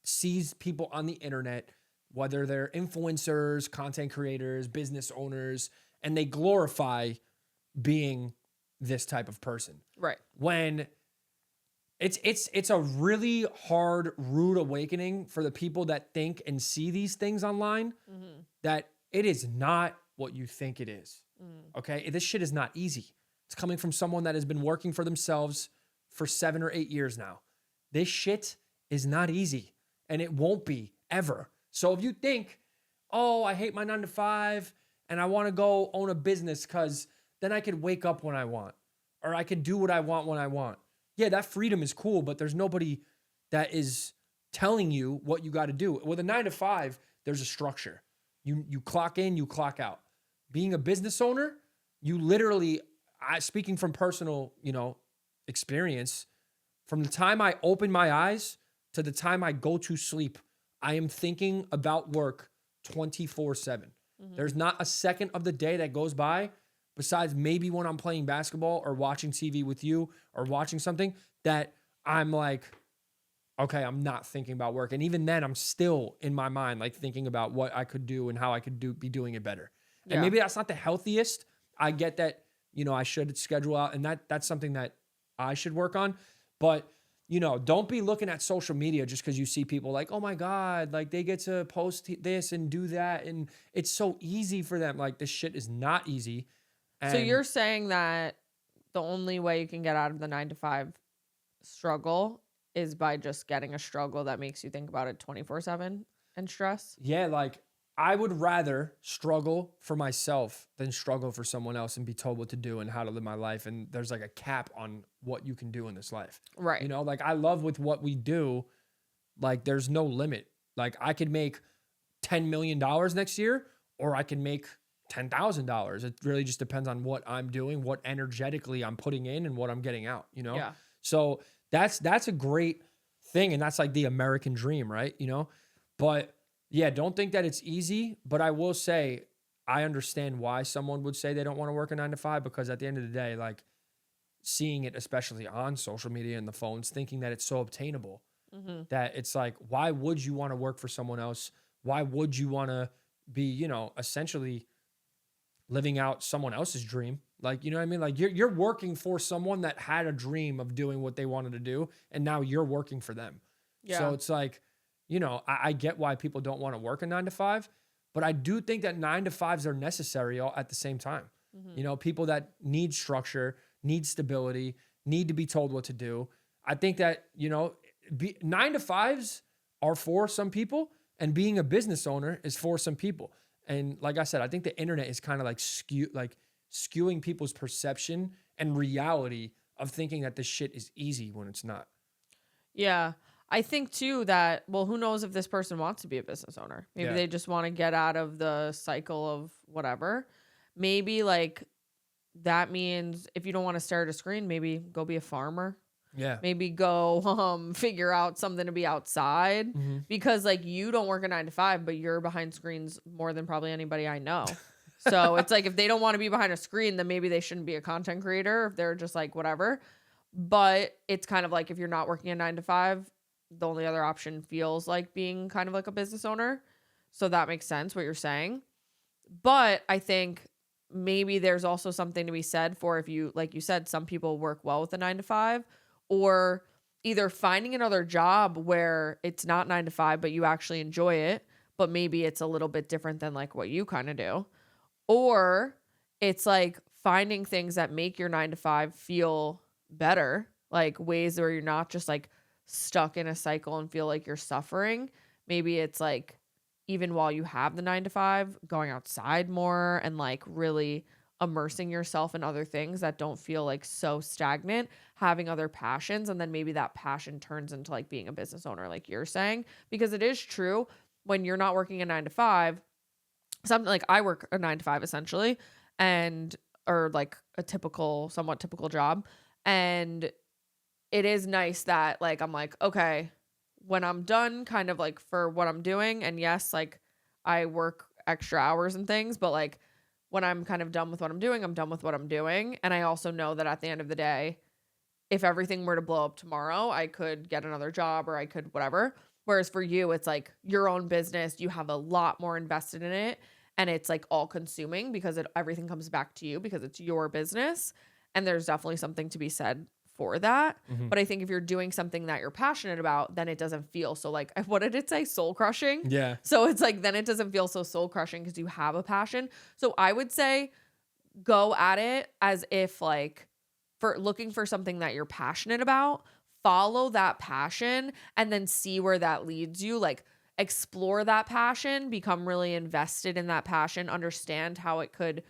sees people on the internet, whether they're influencers, content creators, business owners, and they glorify being this type of person. Right. When it's a really hard, rude awakening for the people that think and see these things online that it is not what you think it is. Okay? This shit is not easy. It's coming from someone that has been working for themselves for 7 or 8 years now. This shit is not easy and it won't be ever. So if you think, oh, I hate my 9 to 5 and I want to go own a business because then I could wake up when I want or I could do what I want when I want. Yeah, that freedom is cool, but there's nobody that is telling you what you got to do. With a 9 to 5, there's a structure. You clock in, you clock out. Being a business owner, you literally, speaking from personal, experience, from the time I open my eyes to the time I go to sleep, I am thinking about work 24/7. There's not a second of the day that goes by besides maybe when I'm playing basketball or watching TV with you or watching something that I'm like, okay, I'm not thinking about work. And even then I'm still in my mind, like thinking about what I could do and how I could be doing it better. Yeah. And maybe that's not the healthiest. I get that, I should schedule out and that's something that I should work on. But, don't be looking at social media just because you see people like, oh my God, like they get to post this and do that. And it's so easy for them. Like this shit is not easy. So you're saying that the only way you can get out of the 9 to 5 struggle is by just getting a struggle that makes you think about it 24/7 and stress? Yeah, like I would rather struggle for myself than struggle for someone else and be told what to do and how to live my life. And there's like a cap on what you can do in this life. Right. Like I love with what we do, like there's no limit. Like I could make $10 million next year or I can make $10,000. It really just depends on what I'm doing, what energetically I'm putting in and what I'm getting out, Yeah. So that's a great thing. And that's like the American dream, right? But yeah, don't think that it's easy, but I will say, I understand why someone would say they don't want to work a 9 to 5 because at the end of the day, like seeing it, especially on social media and the phones, thinking that it's so obtainable that it's like, why would you want to work for someone else? Why would you want to be, essentially living out someone else's dream? Like, you know what I mean? Like you're working for someone that had a dream of doing what they wanted to do. And now you're working for them. Yeah. So it's like, I get why people don't want to work a 9 to 5, but I do think that 9 to 5s are necessary all at the same time. People that need structure, need stability, need to be told what to do. I think that, 9 to 5s are for some people and being a business owner is for some people. And like I said, I think the internet is kind of like skewing people's perception and reality of thinking that this shit is easy when it's not. Yeah. I think too that, well, who knows if this person wants to be a business owner? Maybe they just want to get out of the cycle of whatever. Maybe like that means if you don't want to stare at a screen, maybe go be a farmer. Yeah. Maybe go figure out something to be outside because like you don't work a 9 to 5, but you're behind screens more than probably anybody I know. So it's like if they don't want to be behind a screen, then maybe they shouldn't be a content creator if they're just like whatever. But it's kind of like if you're not working a 9 to 5, the only other option feels like being kind of like a business owner. So that makes sense what you're saying. But I think maybe there's also something to be said for if you, like you said, some people work well with a 9 to 5 or either finding another job where it's not 9 to 5, but you actually enjoy it, but maybe it's a little bit different than like what you kind of do. Or it's like finding things that make your 9 to 5 feel better, like ways where you're not just like stuck in a cycle and feel like you're suffering. Maybe it's like even while you have the 9 to 5, going outside more and like really immersing yourself in other things that don't feel like so stagnant, having other passions, and then maybe that passion turns into like being a business owner, like you're saying, because it is true when you're not working a 9 to 5, something like I work a 9 to 5 essentially, and or like a somewhat typical job. And it is nice that like I'm like, okay, when I'm done kind of like for what I'm doing, and yes, like I work extra hours and things, but like when I'm kind of done with what I'm doing, I'm done with what I'm doing. And I also know that at the end of the day, if everything were to blow up tomorrow, I could get another job or I could whatever. Whereas for you, it's like your own business, you have a lot more invested in it, and it's like all consuming because everything comes back to you because it's your business. And there's definitely something to be said for that. Mhm. But I think if you're doing something that you're passionate about, then it doesn't feel so like, what did it say? Soul crushing. Yeah. So it's like, then it doesn't feel so soul crushing because you have a passion. So I would say go at it as if like for looking for something that you're passionate about, follow that passion and then see where that leads you. Like explore that passion, become really invested in that passion, understand how it could,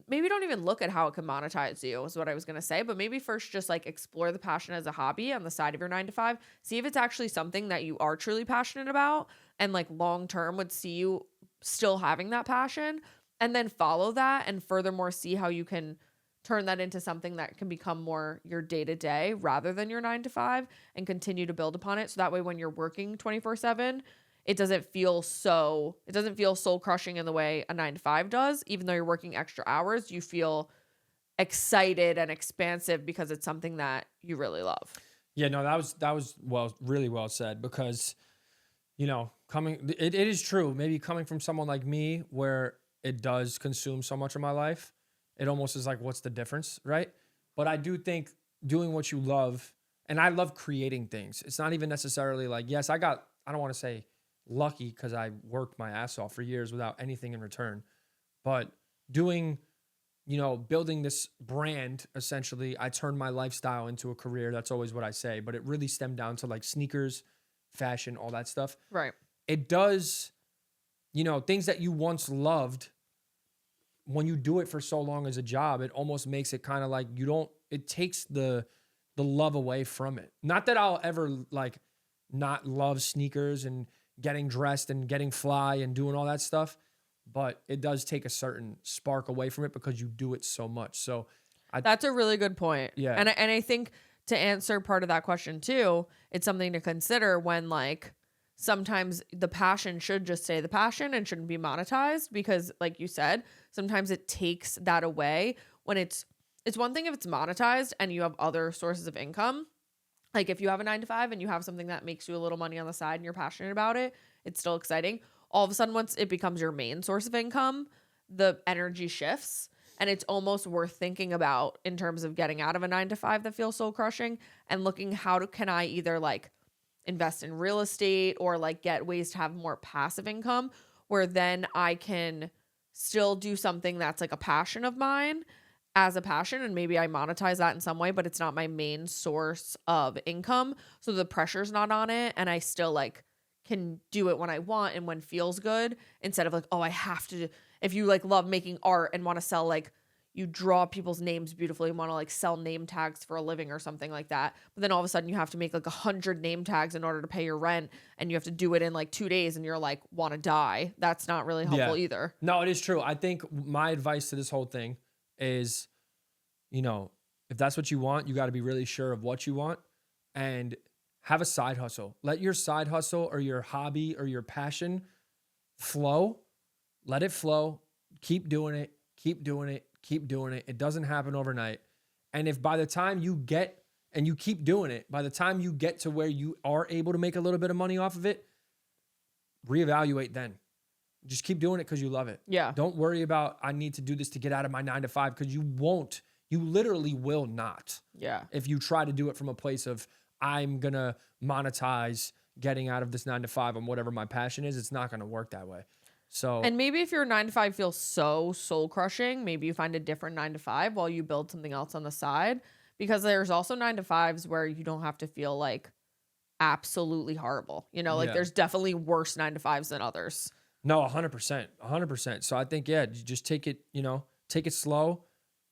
maybe don't even look at how it can monetize you is what I was going to say, but maybe first just like explore the passion as a hobby on the side of your 9 to 5, see if it's actually something that you are truly passionate about and like long term would see you still having that passion, and then follow that and furthermore see how you can turn that into something that can become more your day to day rather than your 9 to 5, and continue to build upon it. So that way, when you're working 24/7, it doesn't feel soul crushing in the way a 9 to 5 does. Even though you're working extra hours, you feel excited and expansive because it's something that you really love. Yeah, no, that was really well said, because it is true. Maybe coming from someone like me where it does consume so much of my life, it almost is like, what's the difference, right? But I do think doing what you love, and I love creating things. It's not even necessarily like, yes, I don't want to say lucky because I worked my ass off for years without anything in return, but doing, building this brand, essentially, I turned my lifestyle into a career. That's always what I say, but it really stemmed down to like sneakers, fashion, all that stuff. Right. It does, things that you once loved, when you do it for so long as a job, it almost makes it kind of like it takes the love away from it. Not that I'll ever like not love sneakers and getting dressed and getting fly and doing all that stuff, but it does take a certain spark away from it because you do it so much. So that's a really good point. Yeah. And I think to answer part of that question too, it's something to consider when like sometimes the passion should just stay the passion and shouldn't be monetized, because like you said, sometimes it takes that away when it's one thing if it's monetized and you have other sources of income. Like if you have a 9 to 5 and you have something that makes you a little money on the side and you're passionate about it, it's still exciting. All of a sudden, once it becomes your main source of income, the energy shifts, and it's almost worth thinking about in terms of getting out of a 9 to 5 that feels soul crushing and looking can I either like invest in real estate or like get ways to have more passive income where then I can still do something that's like a passion of mine as a passion, and maybe I monetize that in some way, but it's not my main source of income. So the pressure's not on it, and I still like can do it when I want and when feels good, instead of like, oh, I have to. If you like love making art and want to sell, like you draw people's names beautifully and want to like sell name tags for a living or something like that, but then all of a sudden you have to make like 100 name tags in order to pay your rent, and you have to do it in like 2 days, and you're like want to die. That's not really helpful either. No, it is true. I think my advice to this whole thing is, if that's what you want, you got to be really sure of what you want and have a side hustle. Let your side hustle or your hobby or your passion flow. Let it flow. Keep doing it. Keep doing it. Keep doing it. It doesn't happen overnight. And if by the time you get, and you keep doing it, by the time you get to where you are able to make a little bit of money off of it, reevaluate then. Just keep doing it because you love it. Yeah. Don't worry about, I need to do this to get out of my 9 to 5, because you won't. You literally will not. Yeah. If you try to do it from a place of, I'm going to monetize getting out of this 9 to 5 on whatever my passion is, it's not going to work that way. So, And maybe if your 9 to 5 feels so soul crushing, maybe you find a different 9 to 5 while you build something else on the side. Because there's also 9 to 5s where you don't have to feel like absolutely horrible. You know, like yeah. there's definitely worse 9 to 5s than others. No, 100%. 100%. So I think, yeah, you just take it, take it slow,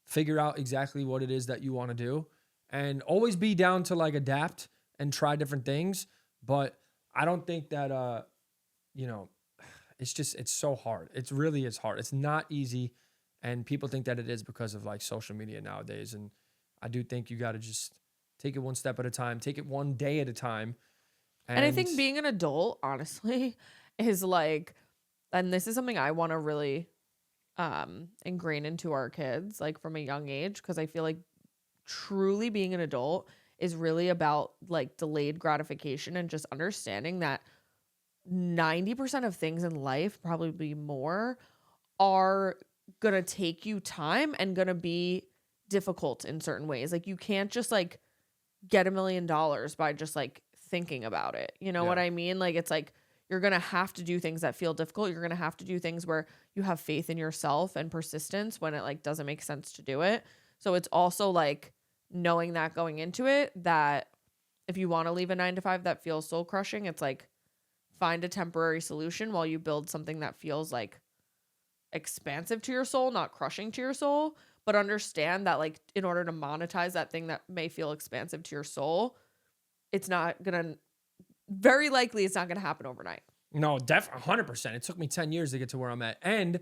figure out exactly what it is that you want to do, and always be down to like adapt and try different things. But I don't think that, it's so hard. It really is hard. It's not easy. And people think that it is because of like social media nowadays. And I do think you got to just take it one step at a time, take it one day at a time. And I think being an adult, honestly, is like, and this is something I want to really ingrain into our kids, like from a young age, because I feel like truly being an adult is really about like delayed gratification and just understanding that 90% of things in life, probably more, are gonna take you time and gonna be difficult in certain ways. Like you can't just like get $1 million by just like thinking about it. You know what I mean? Like it's like you're gonna have to do things that feel difficult. You're gonna have to do things where you have faith in yourself and persistence when it like doesn't make sense to do it. So it's also like knowing that going into it, that if you want to leave a 9 to 5 that feels soul crushing, it's like find a temporary solution while you build something that feels like expansive to your soul, not crushing to your soul. But understand that like in order to monetize that thing that may feel expansive to your soul, it's not gonna, very likely it's not gonna happen overnight. No, 100%. It took me 10 years to get to where I'm at. And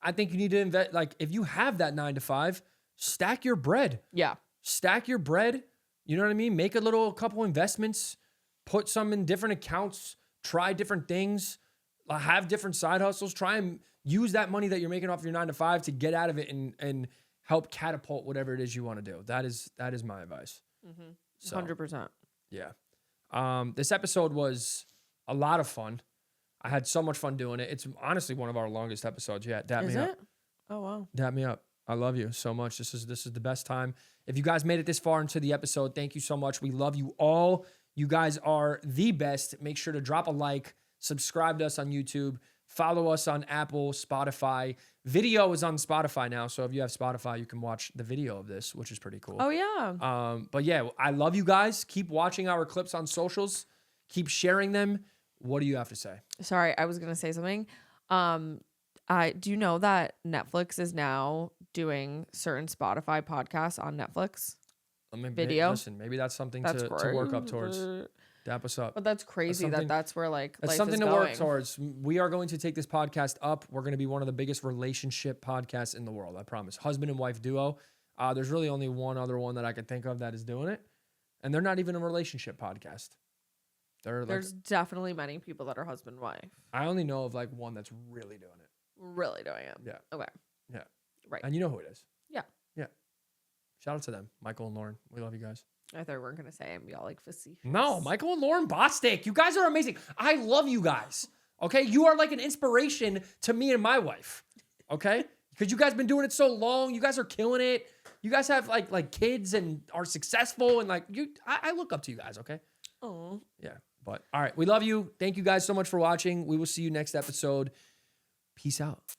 I think you need to invest, like if you have that 9 to 5, stack your bread. Yeah. Stack your bread. You know what I mean? Make a couple investments, put some in different accounts, try different things, have different side hustles, try and use that money that you're making off your 9 to 5 to get out of it and help catapult whatever it is you want to do. That is my advice. 100%. Yeah. This episode was a lot of fun. I had so much fun doing it. It's honestly one of our longest episodes yet. Dap me up. Oh, wow. Dap me up. I love you so much. This is the best time. If you guys made it this far into the episode, thank you so much. We love you all. You guys are the best. Make sure to drop a like, subscribe to us on YouTube, follow us on Apple, Spotify. Video is on Spotify now, so if you have Spotify, you can watch the video of this, which is pretty cool. Oh, yeah. But yeah, I love you guys. Keep watching our clips on socials. Keep sharing them. What do you have to say? Sorry, I was going to say something. Do you know that Netflix is now doing certain Spotify podcasts on Netflix? Video? Listen, maybe that's something to work up towards. Dap us up. But that's crazy that's where like that's life something is to going. work towards. We are going to take this podcast up. We're going to be one of the biggest relationship podcasts in the world. I promise. Husband and wife duo. There's really only one other one that I can think of that is doing it, and they're not even a relationship podcast. There's definitely many people that are husband and wife. I only know of like one that's really doing it. Really doing it. Yeah. Okay. Yeah. Right. And you know who it is. Yeah. Yeah. Shout out to them, Michael and Lauren. We love you guys. I thought we weren't gonna say I'm y'all like facetious. No, Michael and Lauren Bostic. You guys are amazing. I love you guys. Okay, you are like an inspiration to me and my wife. Okay, because you guys been doing it so long. You guys are killing it. You guys have like kids and are successful and like you. I look up to you guys. Okay. Oh. Yeah. But all right, we love you. Thank you guys so much for watching. We will see you next episode. Peace out.